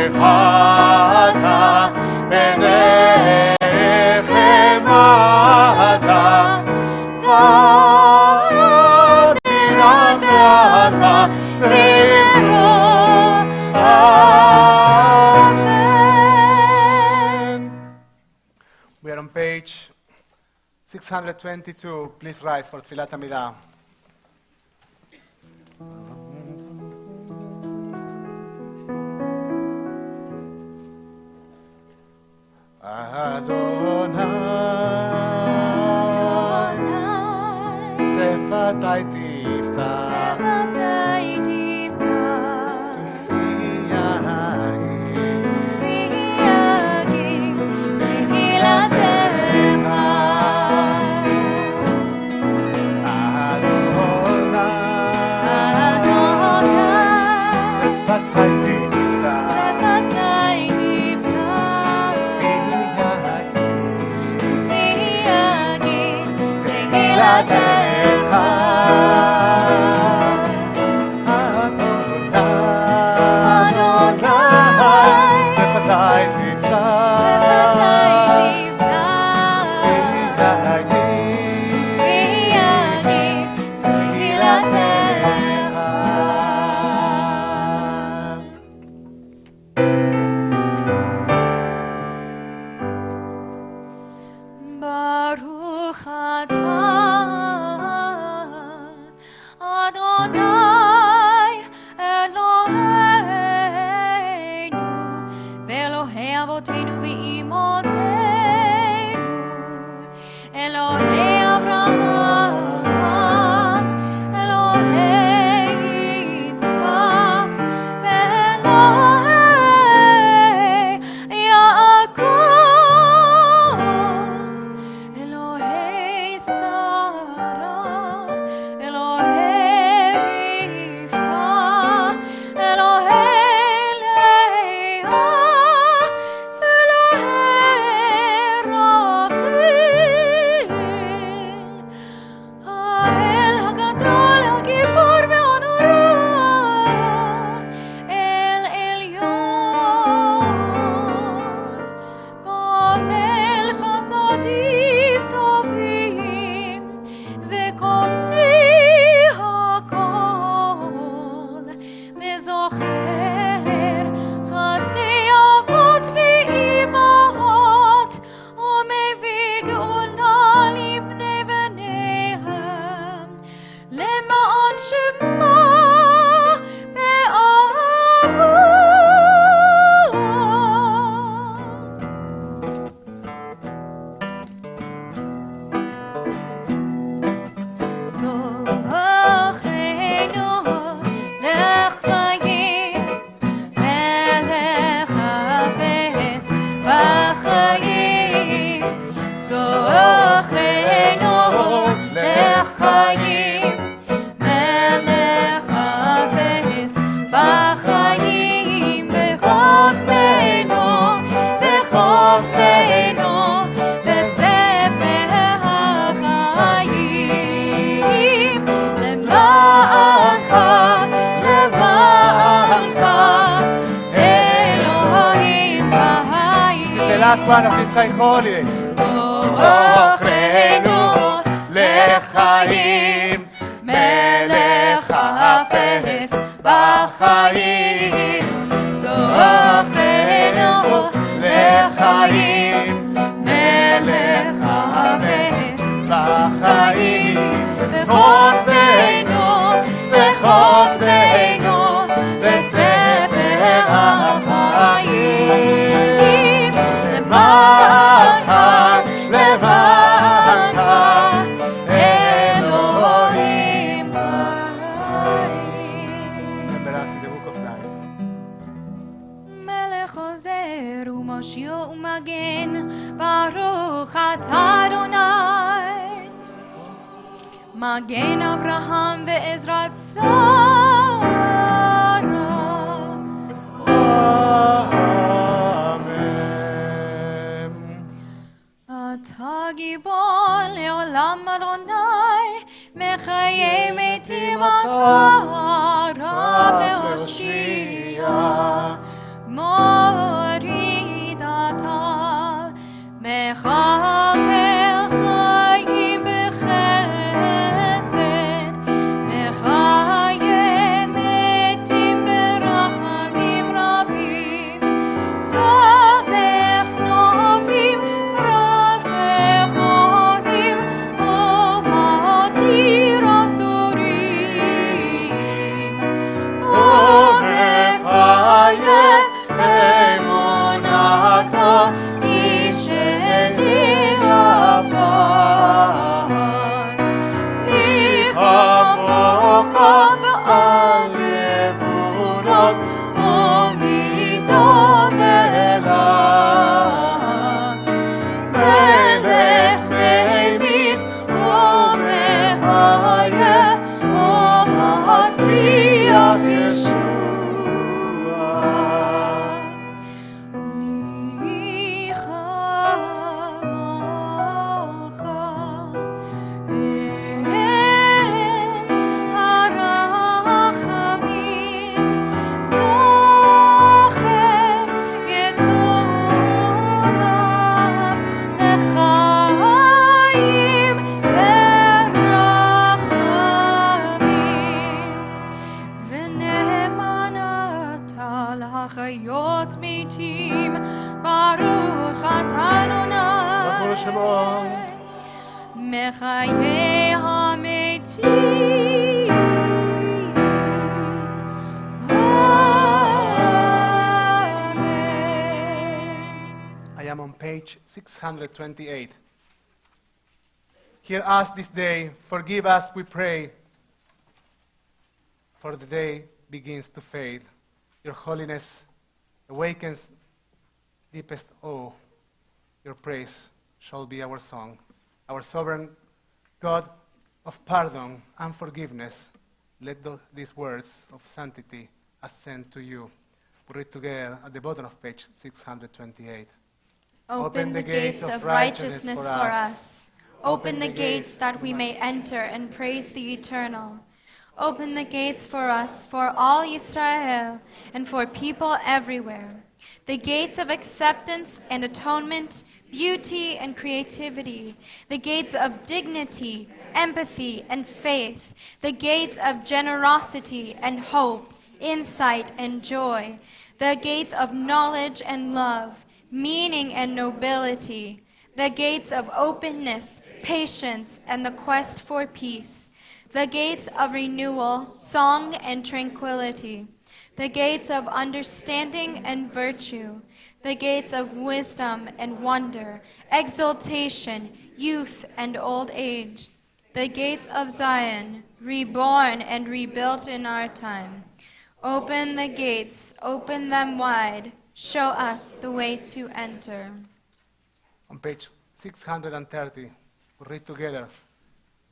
תושבחתה בנחמתה, תדרה בעלמה ולרוע. Amen. We are on page 622. Please rise for Tfilat Amidah. Adonai, Sefatai Tiftach, last one of this high holiday. זוכרנו לחיים, מלך החפץ בחיים. זוכרנו לחיים, מלך החפץ בחיים. וחוטבנו, וחוטבנו, בספר החיים. למענך, למענך, אלוהים חיים. מגן אברהם ועזרת שרה. Amen. אתה גיבור לעולם אדוני, מחיי מתים אתה רב והושיע. מוריד אתה מחכה חיים בחסד, מחיי מתים ברחמים רבים. סמך נופים רפך עודים ומתיר אסורים. ומחיה אמונתו איש אלי עבר. ניחמוך ועל גבורות ומדום אליו. מלך ממית ומחיה ומצמיח ישועה. חיות מתים, ברוך אתה אדוני, מחיי המתים. I am on page 628. Hear us this day, forgive us, we pray, for the day begins to fade. Your holiness awakens deepest awe. Your praise shall be our song. Our sovereign God of pardon and forgiveness, let these words of sanctity ascend to you. We read together at the bottom of page 628. Open the gates of righteousness for us. Open the gates that we may enter and praise the Eternal. Open the gates for us, for all Israel, and for people everywhere. The gates of acceptance and atonement, beauty and creativity. The gates of dignity, empathy, and faith. The gates of generosity and hope, insight and joy. The gates of knowledge and love, meaning and nobility. The gates of openness, patience, and the quest for peace. The gates of renewal, song, and tranquility. The gates of understanding and virtue. The gates of wisdom and wonder, exaltation, youth, and old age. The gates of Zion, reborn and rebuilt in our time. Open the gates, open them wide. Show us the way to enter. On page 630, we read together.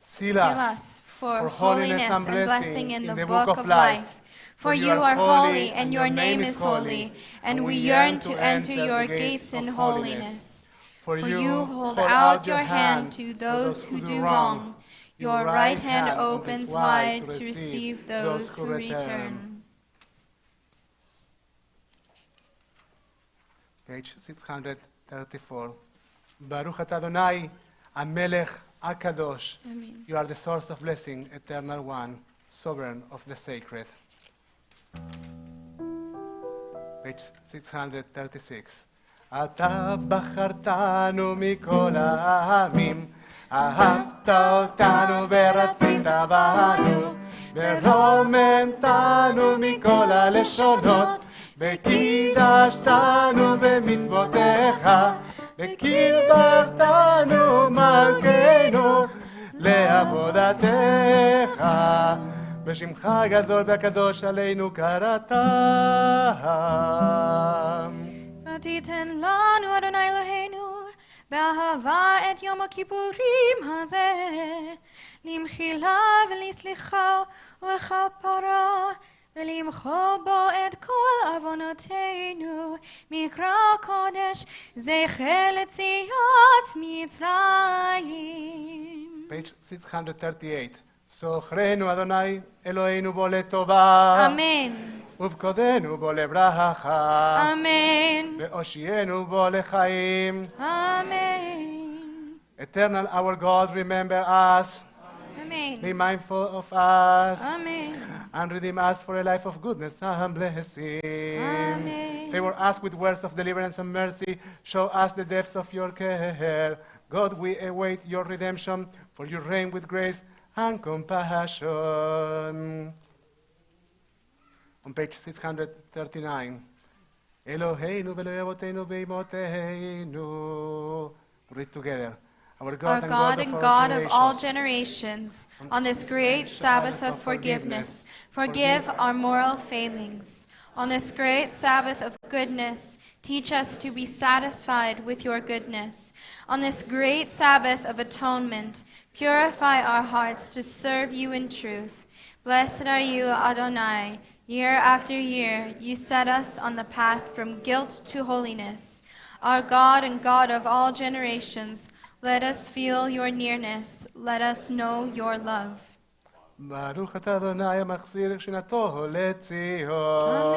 Seal us for holiness and blessing in the book of life. For you are holy, and your name is holy, and we yearn to enter your gates in holiness. For you hold out your hand to those who do wrong. Your right hand opens wide to receive those who return. Page 634. Baruch atah Adonai, HaMelech HaKadosh. Amen. You are the source of blessing, eternal one, sovereign of the sacred. Page 636. אתה בחרתנו מכל העמים, אהבת אותנו ורצית בנו, ורוממתנו מכל הלשונות, וקידשתנו במצוותיך, וקרבתנו מלכנו לעבודתך. בשמך הגדול והקדוש עלינו קראת. ותיתן לנו אדוני אלוהינו באהבה את יום הכיפורים הזה, למחילה ולסליחה ולכפרה, ולמחול בו את כל עוונותינו, מקרא קודש, זכר לציית מצרים. Page 638. זוכרנו אדוני אלוהינו בו לטובה. אמן. ובפקודנו בו לברכה. אמן. והושיענו בו לחיים. Amen. Eternal our God, remember us. Amen. Be mindful of us. Amen. And redeem us for a life of goodness and blessing. Amen. Favor us with words of deliverance and mercy. Show us the depths of your care. God, we await your redemption, for you reign with grace and compassion. On page 639. Eloheinu ve'Elokei avotenu ve'imotenu. Read together. Our God, and God of all generations, on this great Sabbath of forgiveness, forgive our moral failings. On this great Sabbath of goodness, teach us to be satisfied with your goodness. On this great Sabbath of atonement, purify our hearts to serve you in truth. Blessed are you, Adonai. Year after year, you set us on the path from guilt to holiness. Our God and God of all generations, let us feel your nearness. Let us know your love. ברוך אתה אדוני המחזיר שנתו לציון.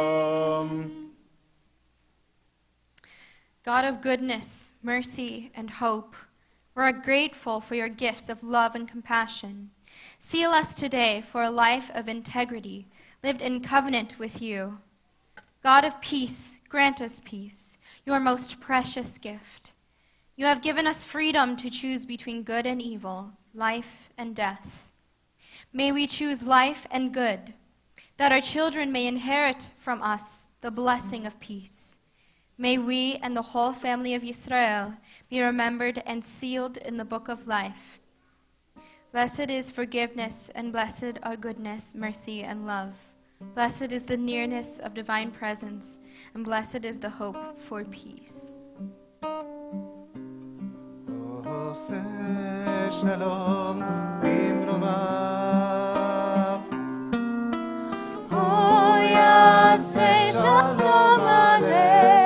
God of goodness, mercy, and hope, we're grateful for your gifts of love and compassion. Seal us today for a life of integrity, lived in covenant with you. God of peace, grant us peace, your most precious gift. You have given us freedom to choose between good and evil, life and death. May we choose life and good, that our children may inherit from us the blessing of peace. May we and the whole family of Israel be remembered and sealed in the book of life. Blessed is forgiveness, and blessed are goodness, mercy, and love. Blessed is the nearness of divine presence, and blessed is the hope for peace. Shalom bimromav. Oh, yaseh shalom aleinu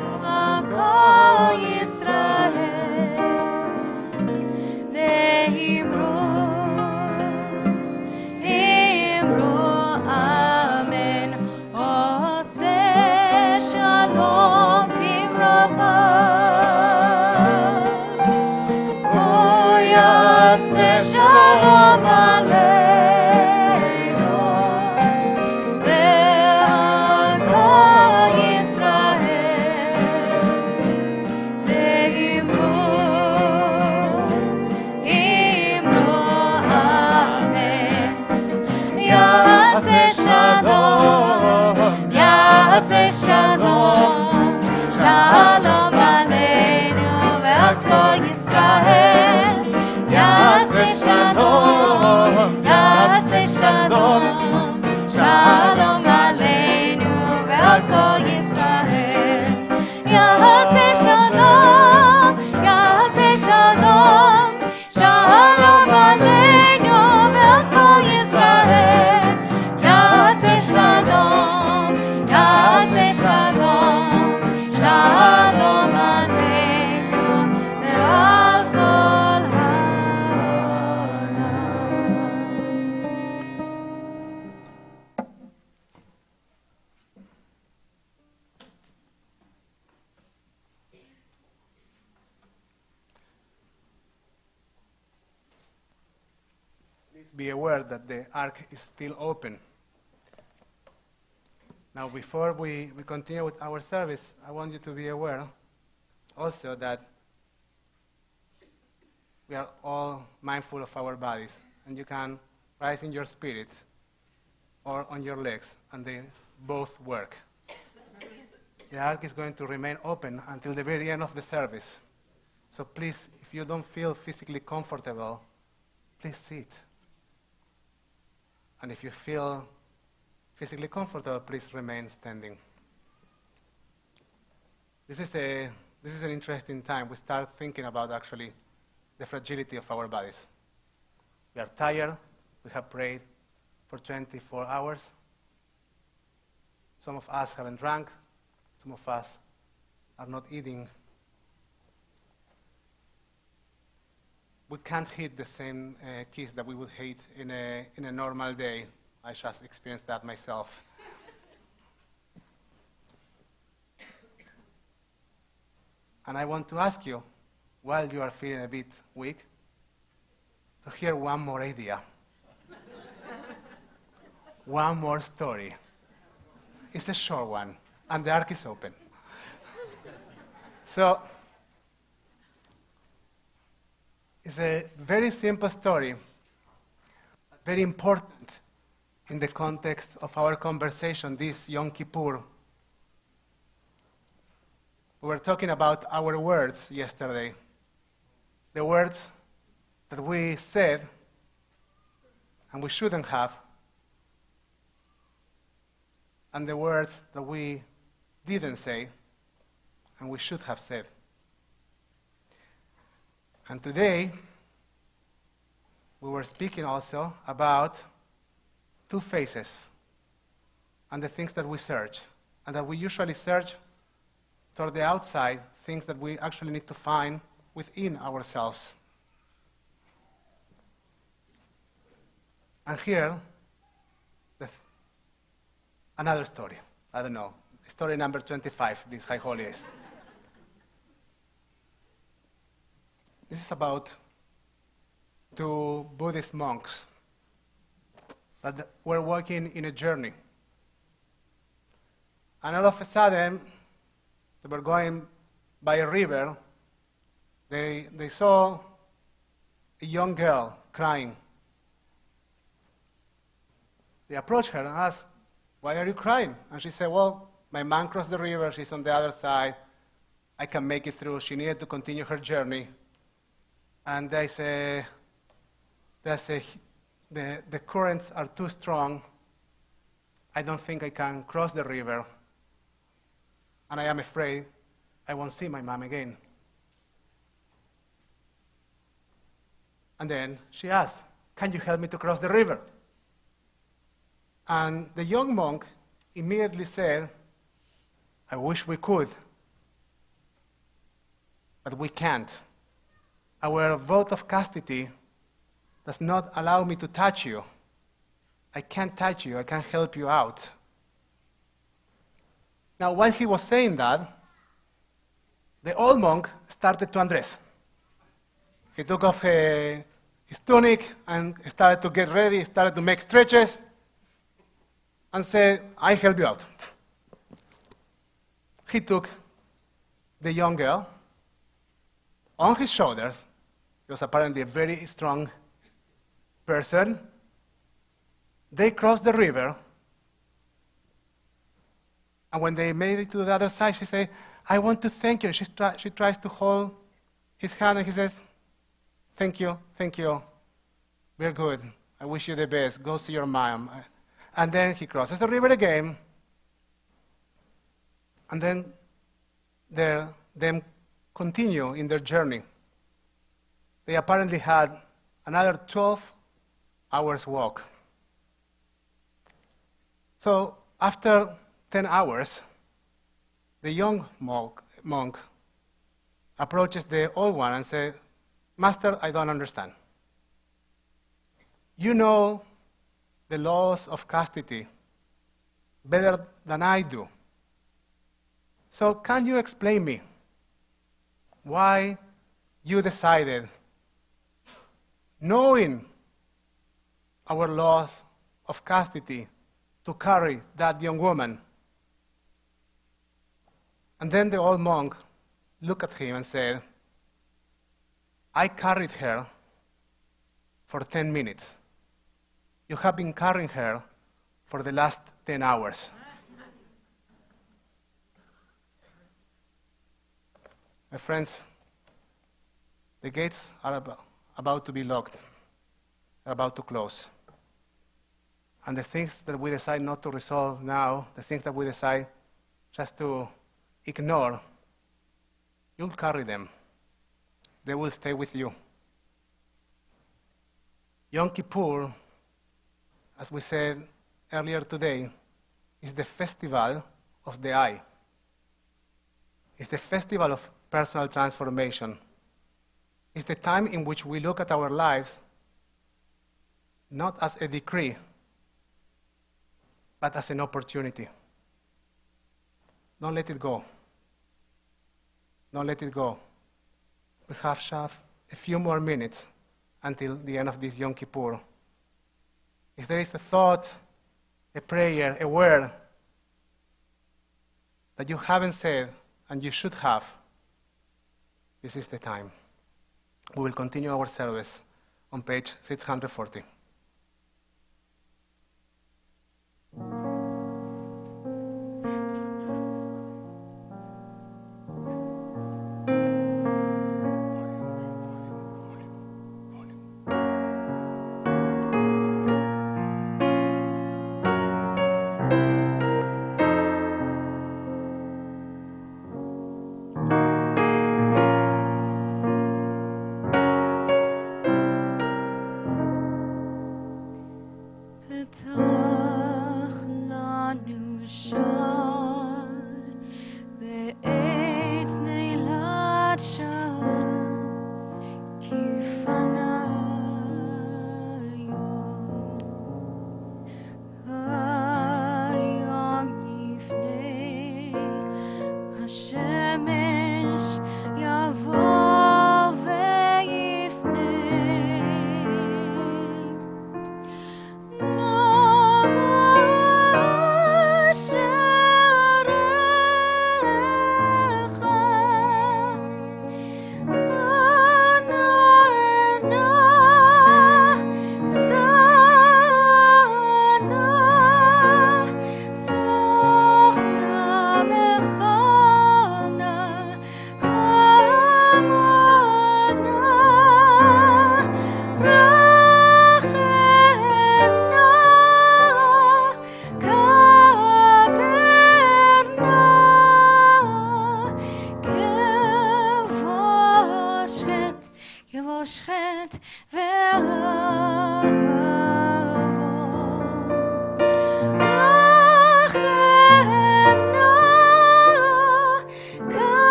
ve'kol Yisrael ve'imru amen. Oseh shalom bimromav. Shalom aleinu ve'kol Yisrael ve'imru amen. Yaseh shalom, yaseh shalom, shalom aleinu ve'kol Yisrael. Yaseh shalom, yaseh shalom, shalom aleinu ve'al kol Yisrael. Yaseh shalom, yaseh shalom, shalom aleinu ve'al kol Yisrael. Yaseh shalom, yaseh shalom, shalom aleinu ve'al kol. Be aware that the ark is still open. Now, before we continue with our service, I want you to be aware also that we are all mindful of our bodies, and you can rise in your spirit or on your legs, and they both work. The ark is going to remain open until the very end of the service. So please, if you don't feel physically comfortable, please sit. And if you feel physically comfortable, please remain standing. This is an interesting time. We start thinking about actually the fragility of our bodies. We are tired. We have prayed for 24 hours. Some of us haven't drank. Some of us are not eating. We can't hit the same keys that we would hit in a normal day. I just experienced that myself. And I want to ask you, while you are feeling a bit weak, to hear one more idea. One more story. It's a short one, and the ark is open. So, it's a very simple story, very important in the context of our conversation this Yom Kippur. We were talking about our words yesterday. The words that we said and we shouldn't have, and the words that we didn't say and we should have said. And today, we were speaking also about two faces and the things that we search, and that we usually search toward the outside, things that we actually need to find within ourselves. And here, another story. I don't know, story number 25, these high holidays. This is about two Buddhist monks that were walking in a journey. And all of a sudden, they were going by a river. They saw a young girl crying. They approached her and asked, "Why are you crying?" And she said, "Well, my mom crossed the river. She's on the other side. I can make it through." She needed to continue her journey. And they say, the currents are too strong. I don't think I can cross the river. And I am afraid I won't see my mom again. And then she asked, "Can you help me to cross the river?" And the young monk immediately said, "I wish we could, but we can't. Our vote of chastity does not allow me to touch you. I can't touch you. I can't help you out." Now, while he was saying that, the old monk started to undress. He took off his tunic and started to get ready, started to make stretches, and said, "I help you out." He took the young girl on his shoulders. He was apparently a very strong person. They crossed the river. And when they made it to the other side, she said, "I want to thank you." She tries to hold his hand, and he says, thank you. We're good. I wish you the best. Go see your mom." And then he crosses the river again. And then them continue in their journey. They apparently had another 12 hours walk. So after 10 hours, the young monk approaches the old one and says, "Master, I don't understand. You know the laws of chastity better than I do. So can you explain me why you decided, knowing our laws of chastity, to carry that young woman?" And then the old monk looked at him and said, "I carried her for 10 minutes. You have been carrying her for the last 10 hours. My friends, the gates are about to be locked, about to close. And the things that we decide not to resolve now, the things that we decide just to ignore, you'll carry them. They will stay with you. Yom Kippur, as we said earlier today, is the festival of the eye. It's the festival of personal transformation. It's the time in which we look at our lives not as a decree, but as an opportunity. Don't let it go. Don't let it go. We have just a few more minutes until the end of this Yom Kippur. If there is a thought, a prayer, a word that you haven't said and you should have, this is the time. We will continue our service on page 640.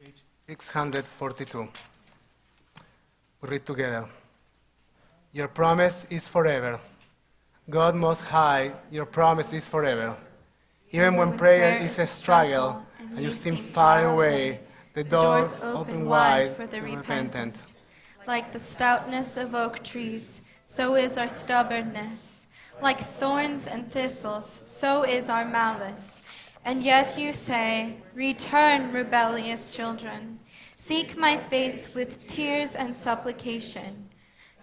Page 642. We read together. Your promise is forever. God Most High, your promise is forever. Even when prayer is a struggle and you seem far away, the doors open wide for the repentant. Like the stoutness of oak trees, so is our stubbornness. Like thorns and thistles, so is our malice. And yet you say, return, rebellious children. Seek my face with tears and supplication.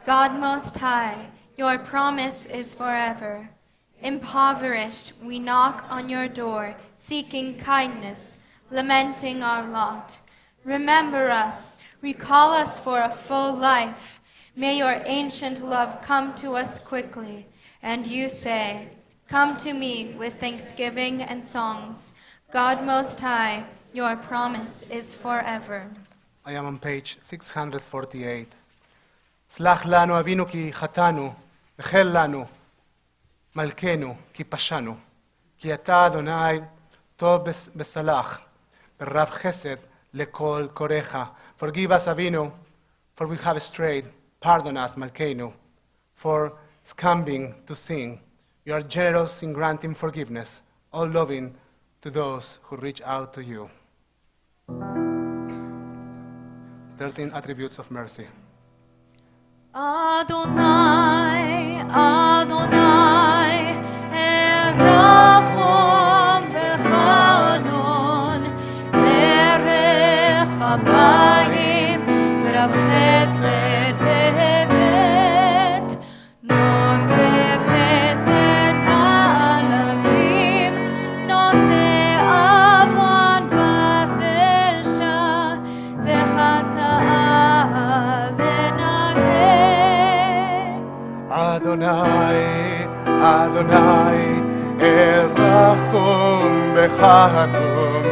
God Most High, your promise is forever. Impoverished, we knock on your door, seeking kindness, lamenting our lot. Remember us, recall us for a full life. May your ancient love come to us quickly. And you say, come to me with thanksgiving and songs. God Most High, your promise is forever. I am on page 648. Slach lanu avinu ki chatanu, v'chel lanu malkenu ki pashanu, ki ata Adonai tov besalach, b'rav chesed lekol korecha. Forgive us, Avinu, for we have strayed. Pardon us, Malkeinu, for succumbing to sin. You are generous in granting forgiveness, all loving to those who reach out to you. 13 attributes of mercy. Adonai, Adonai, Erach Adonai, El Rachum Bechanum,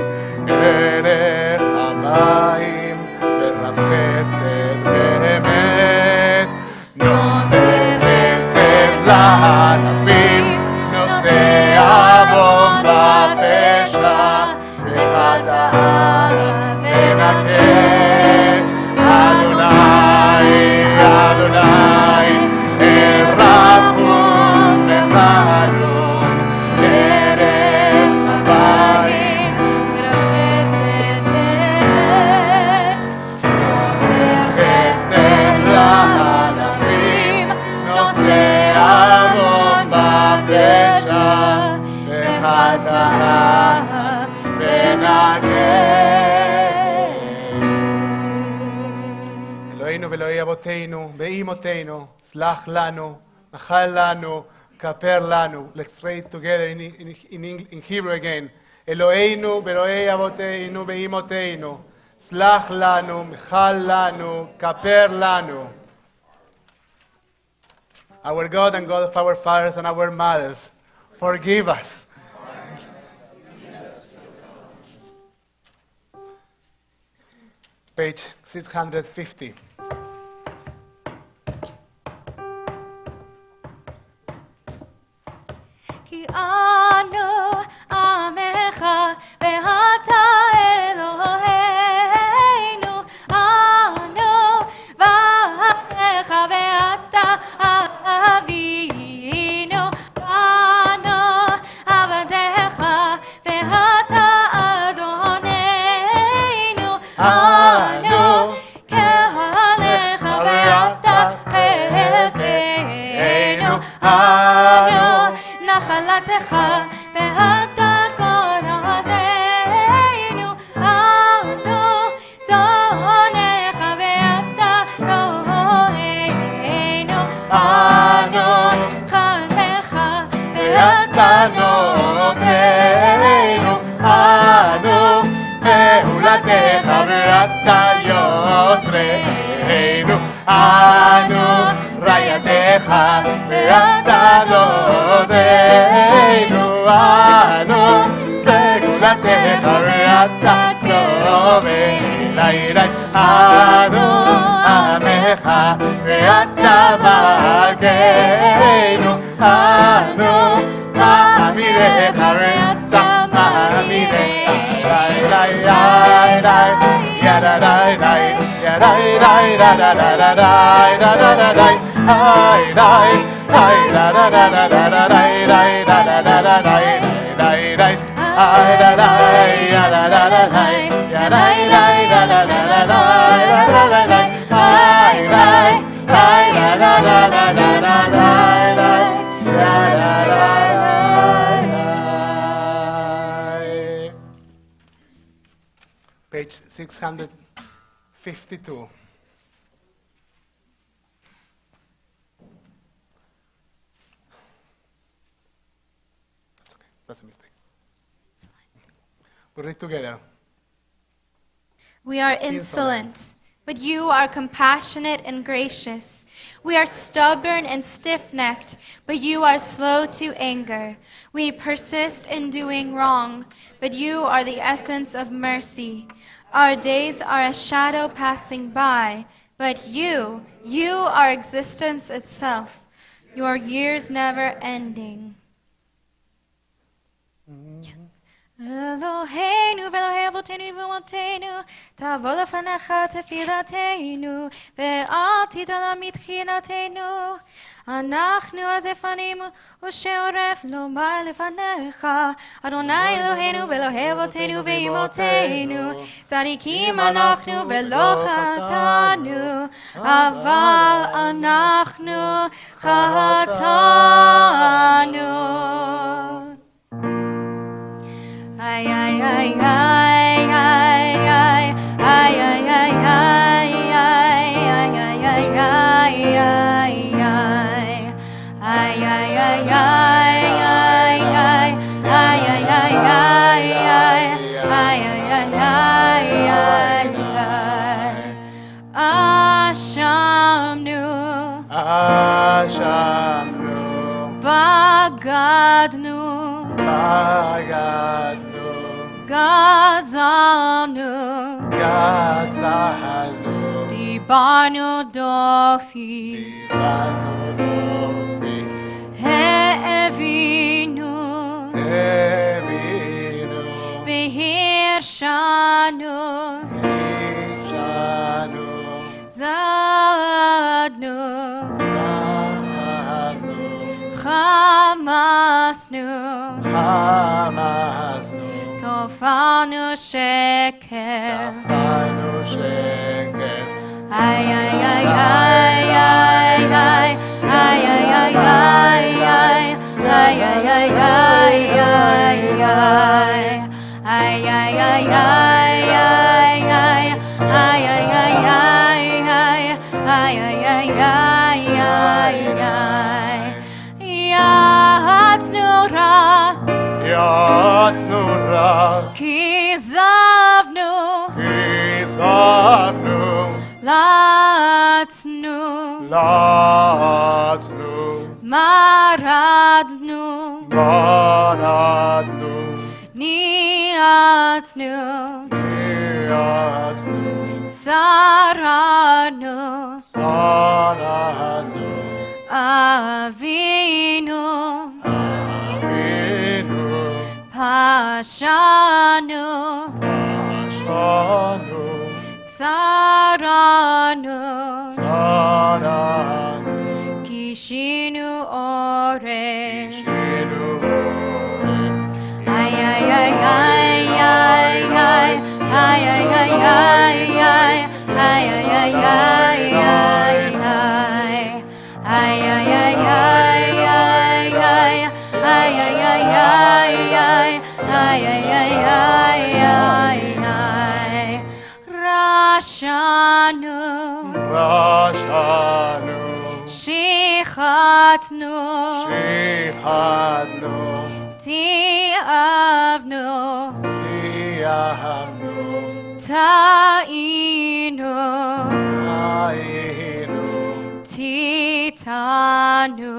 Erech Hamayim, Berav Chesed Be'emet, Noseh Chesed La'anafim, Noseh Avon Ba'pesha, B'chata'a V'nakeh, Adonai, Adonai, El Rachum Bechanum, Erech Hamayim, Berav Chesed Be'emet, Noseh Chesed La'anafim, Noseh Avon Ba'pesha, B'chata'a אלוהינו ואלוהי אבותינו ואימותינו, סלח לנו, מחל לנו, כפר לנו. Let's pray together in Hebrew again. אלוהינו ואלוהי אבותינו ואימותינו, סלח לנו, מחל לנו, כפר לנו. Our God and God of our fathers and our mothers, forgive us. Page 650. כי אנו עמך ואתה אלוהינו, אנו ועמך ואתה אבינו, אנו עבדיך ואתה אדוננו, אנו קהלך ואתה חלקנו, אנו נחלתך ואתה קורבננו, אנו צאנך ואתה רועינו, אנו חלמך ואתה נותנו, אנו פעולתך ואתה יוצרנו, אנו רעייתך ואתה דודנו, אנו סגולתך ואתה קרובי אלי, אנו עמך ואתה מלכנו, אנו מאמיניך ואתה מאמיניך, Page 652. That's a mistake. We'll read together. We are insolent, but you are compassionate and gracious. We are stubborn and stiff-necked, but you are slow to anger. We persist in doing wrong, but you are the essence of mercy. Our days are a shadow passing by, but you are existence itself, your years never ending. אלוהינו ואלוהי אבותינו ואמותינו, תבוא לפניך תפילתנו, ואל תתעלם מתחינתנו. אנחנו אז לפנינו ושעורף לומר לפניך, אדוני אלוהינו ואלוהי אבותינו ואמותינו, צדיקים אנחנו ולא חטאנו, אבל אנחנו חטאנו. Ay ay ay ay ay ay ay ay ay ay Ashamnu בגדנו, גזלנו, דיברנו דופי, הבינו, והרשענו, זדנו, חמסנו, תופענו שקר, איי איי איי איי איי איי איי איי איי איי כיזבנו, לצנו, מרדנו, ניאצנו, שרדנו, אבינו, פשענו, צרנו, קישינו עורף, איי איי איי איי איי איי איי איי רשענו, שיחתנו, תיעבנו, טעינו, תיתנו,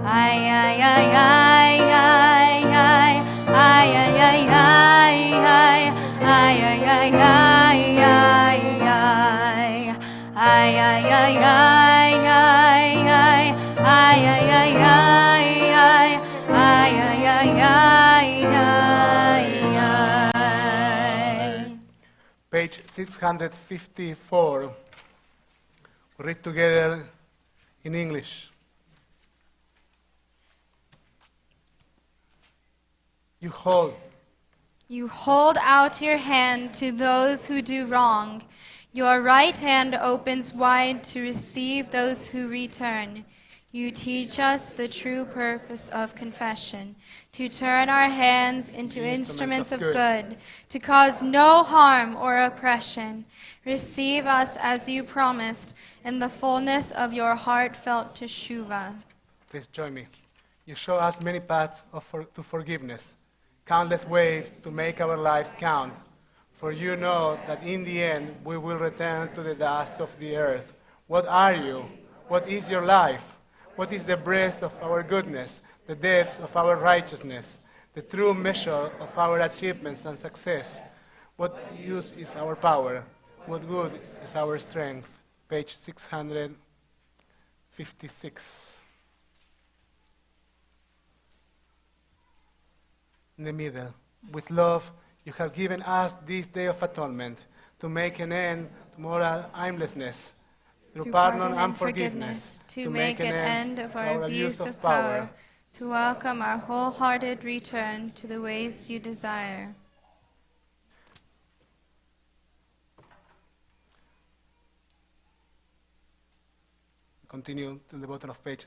איי איי איי איי איי איי איי Page 654. We read together in English. You hold out your hand to those who do wrong. Your right hand opens wide to receive those who return. You teach us the true purpose of confession, to turn our hands into instruments of good, to cause no harm or oppression. Receive us as you promised in the fullness of your heartfelt teshuvah. Please join me. You show us many paths to forgiveness, countless ways to make our lives count. For you know that in the end we will return to the dust of the earth. What are you? What is your life? What is the breadth of our goodness, the depth of our righteousness, the true measure of our achievements and success? What use is our power? What good is our strength? Page 656. In the middle, with love, you have given us this day of atonement to make an end to moral aimlessness, through pardon and forgiveness, to make an end of our abuse of power, to welcome our wholehearted return to the ways you desire. Continue to the bottom of page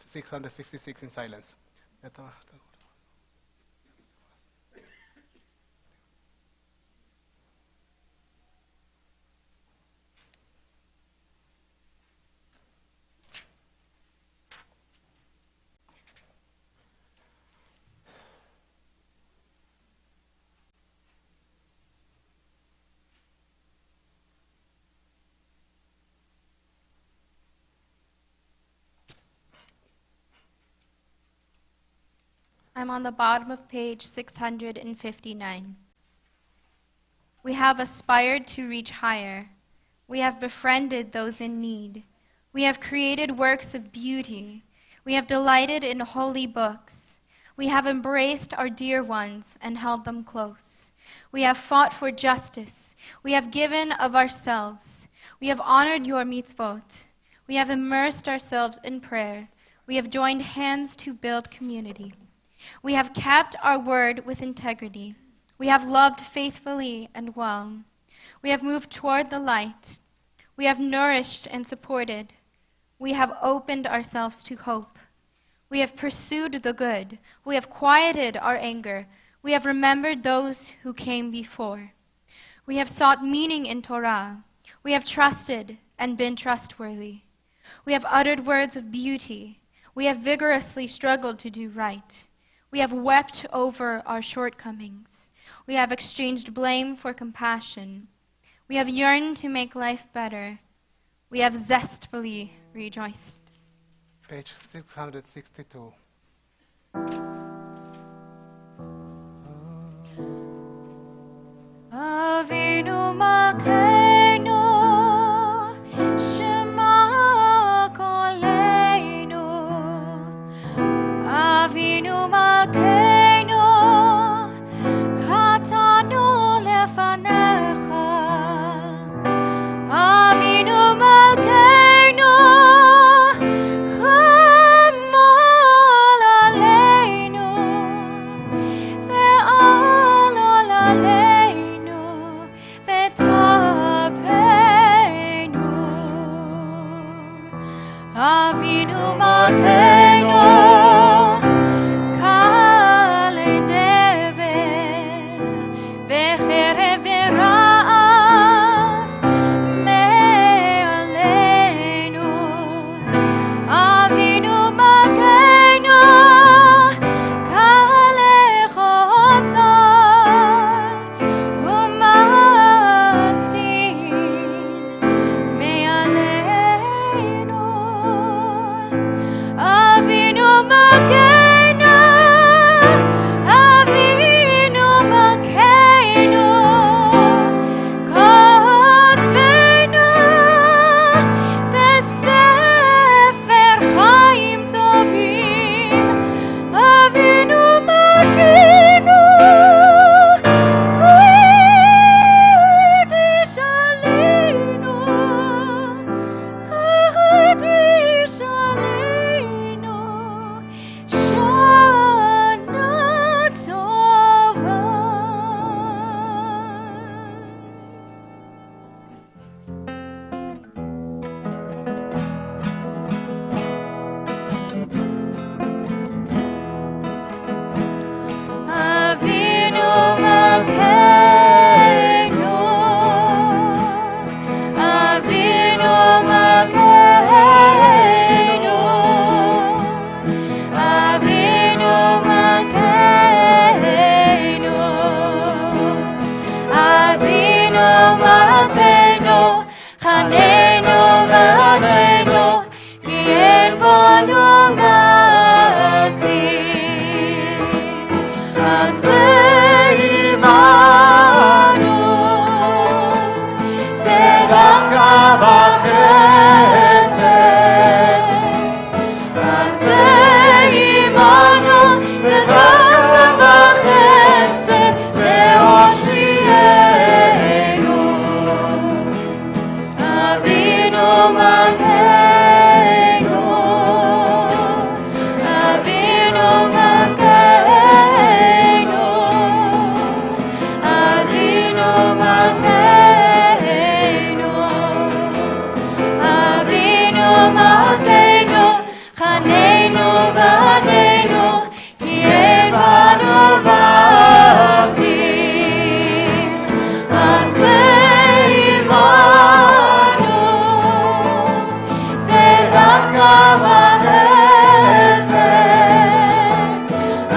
656 in silence. I'm on the bottom of page 659. We have aspired to reach higher. We have befriended those in need. We have created works of beauty. We have delighted in holy books. We have embraced our dear ones and held them close. We have fought for justice. We have given of ourselves. We have honored your mitzvot. We have immersed ourselves in prayer. We have joined hands to build community. We have kept our word with integrity. We have loved faithfully and well. We have moved toward the light. We have nourished and supported. We have opened ourselves to hope. We have pursued the good. We have quieted our anger. We have remembered those who came before. We have sought meaning in Torah. We have trusted and been trustworthy. We have uttered words of beauty. We have vigorously struggled to do right. We have wept over our shortcomings. We have exchanged blame for compassion. We have yearned to make life better. We have zestfully rejoiced. Page 662. Avinu Malkeinu, Shema Koleinu. Avinu Malkeinu, Chatanu lefanecha. Avinu Malkeinu, Chamal aleinu, ve'al aleinu, ve'tapeinu. Avinu Malkeinu, Kale Dever, ve'cherev ve'ra'av, me'aleinu. Avinu Malkeinu, Kale chotzai, u'mastin, me'aleinu. Avinu Malkeinu, Avinu Malkeinu, kotvenu besefer chaim tovim. Avinu Malkeinu, Chodesh aleinu, Chodesh aleinu, Shana tova. Avinu Malkeinu, Avinu Malkeinu, Avinu Malkeinu, Avinu Malkeinu, Chanenu v'Avenu, Yen bonu masim. Aseh imanu, tzedakah v'chesed. Aseh imanu, tzedakah v'chesed, ve'oshienu. Avinu Malkeinu, Avinu Malkeinu, Avinu Malkeinu, Avinu Malkeinu, Chanenu v'Adenu, ki en banu masim. Aseh imanu, tzedakah v'chesed.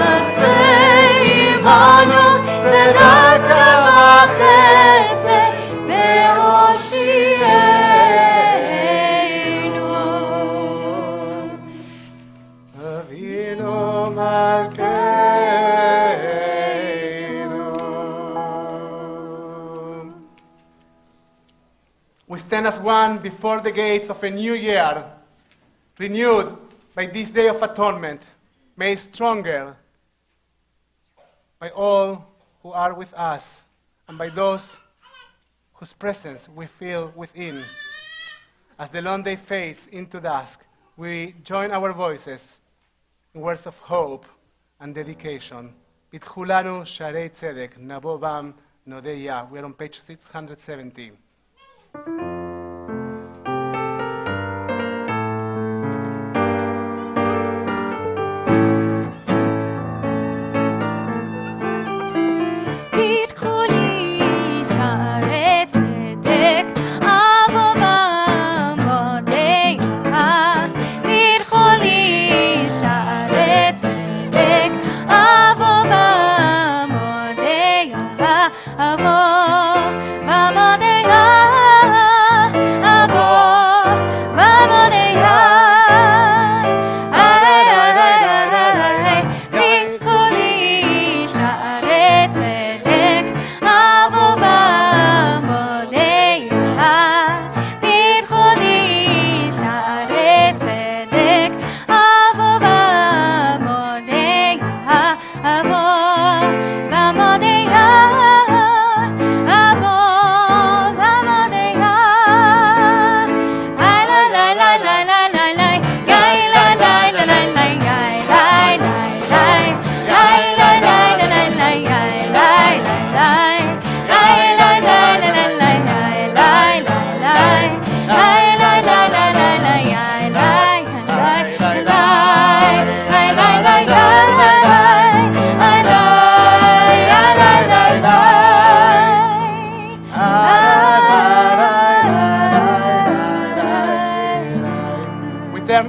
Aseh imanu, tzedakah v'chesed, ve'oshienu. Avinu Malkeinu. stand as one before the gates of a new year, renewed by this day of atonement, made stronger by all who are with us and by those whose presence we feel within. As the long day fades into dusk, we join our voices in words of hope and dedication. B'tchulanu sharei tzedek, nabo bam nodeya. We are on page 670.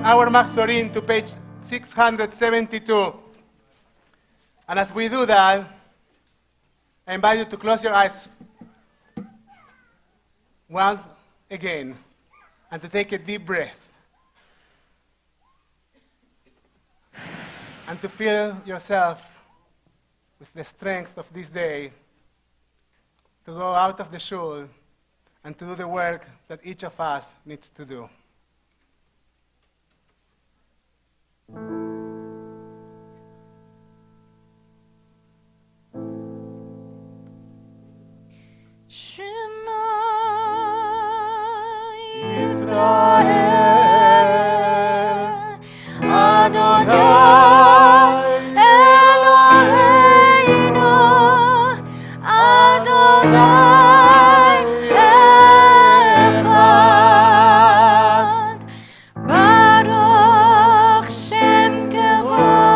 Our Maxorin to page 672. And as we do that, I invite you to close your eyes once again and to take a deep breath and to fill yourself with the strength of this day to go out of the shul and to do the work that each of us needs to do. Shema Yisrael Adonai Eloheinu Adonai Echad Baruch Shem Kevod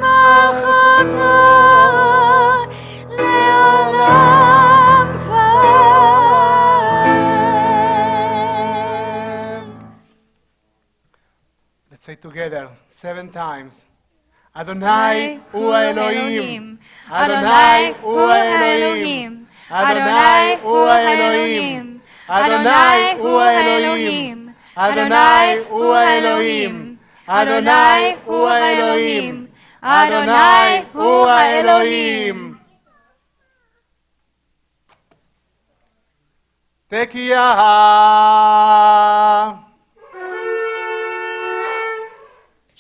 Malchato Leolam Vaed. Let's say together 7 times. Adonai hu Elohim. Adonai hu Elohim. Adonai hu Elohim. Adonai hu Elohim. Adonai hu Elohim. Adonai hu Elohim. Adonai hu Elohim. Tekiah.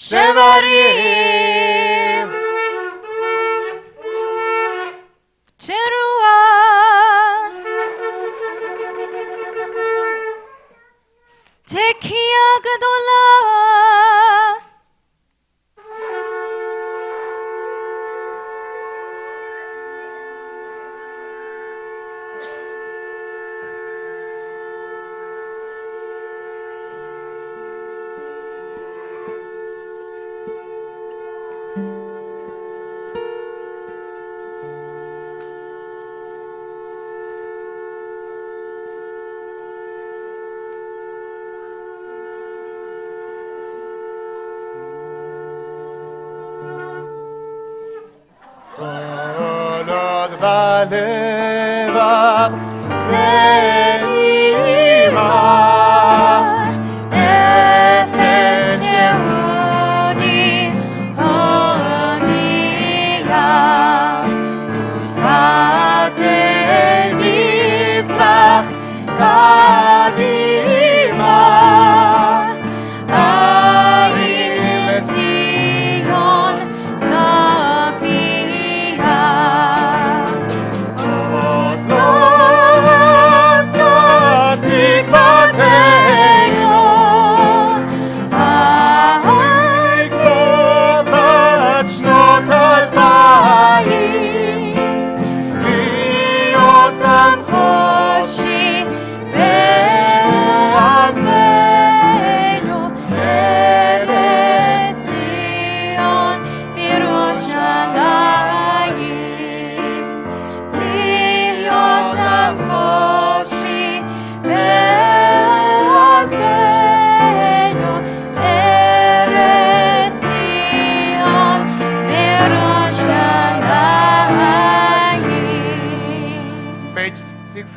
Shevarim. Teruah. Tekiah Gedolah. Valeva Venima Nefesh Yehudi Honiya Ulfateha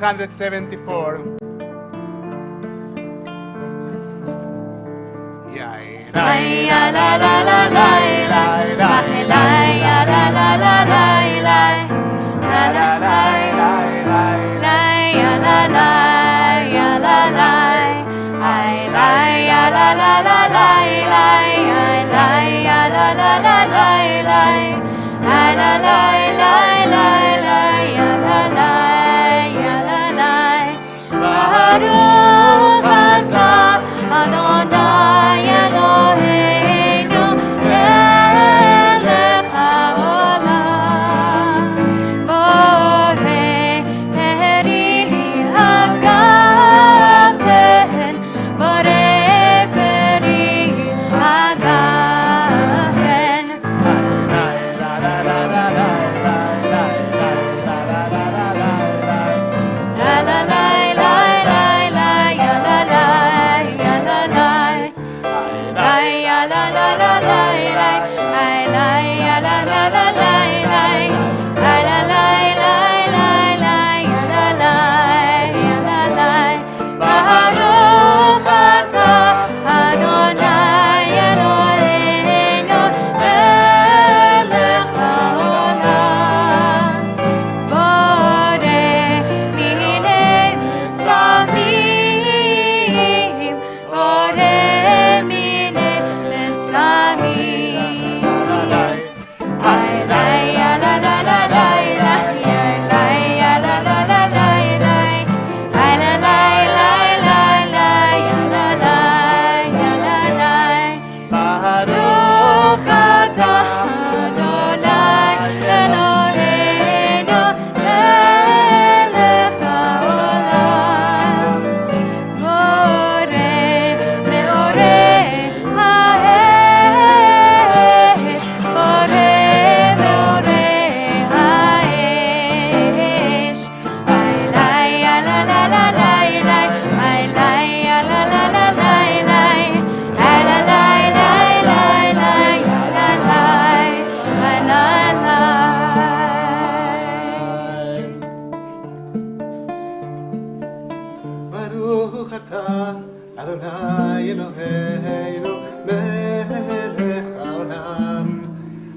674. Baruch atah Adonai Eloheinu melech haolam borei peri hagafen borei peri hagafen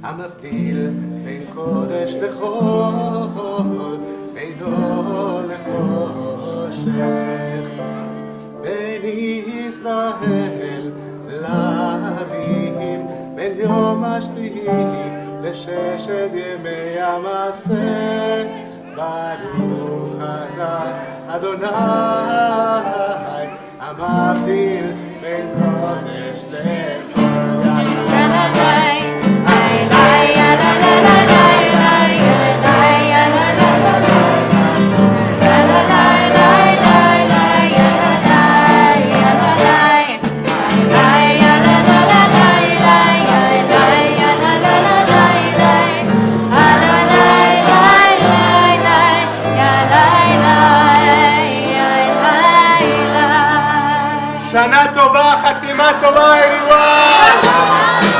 המבדיל בין קודש לחול, בין אור לחושך, בין ישראל לעמים, בין יום השביעי לששת ימי המעשה. ברוך אתה אדוני המבדיל בין קודש לחול. שנה טובה, חתימה טובה, everyone!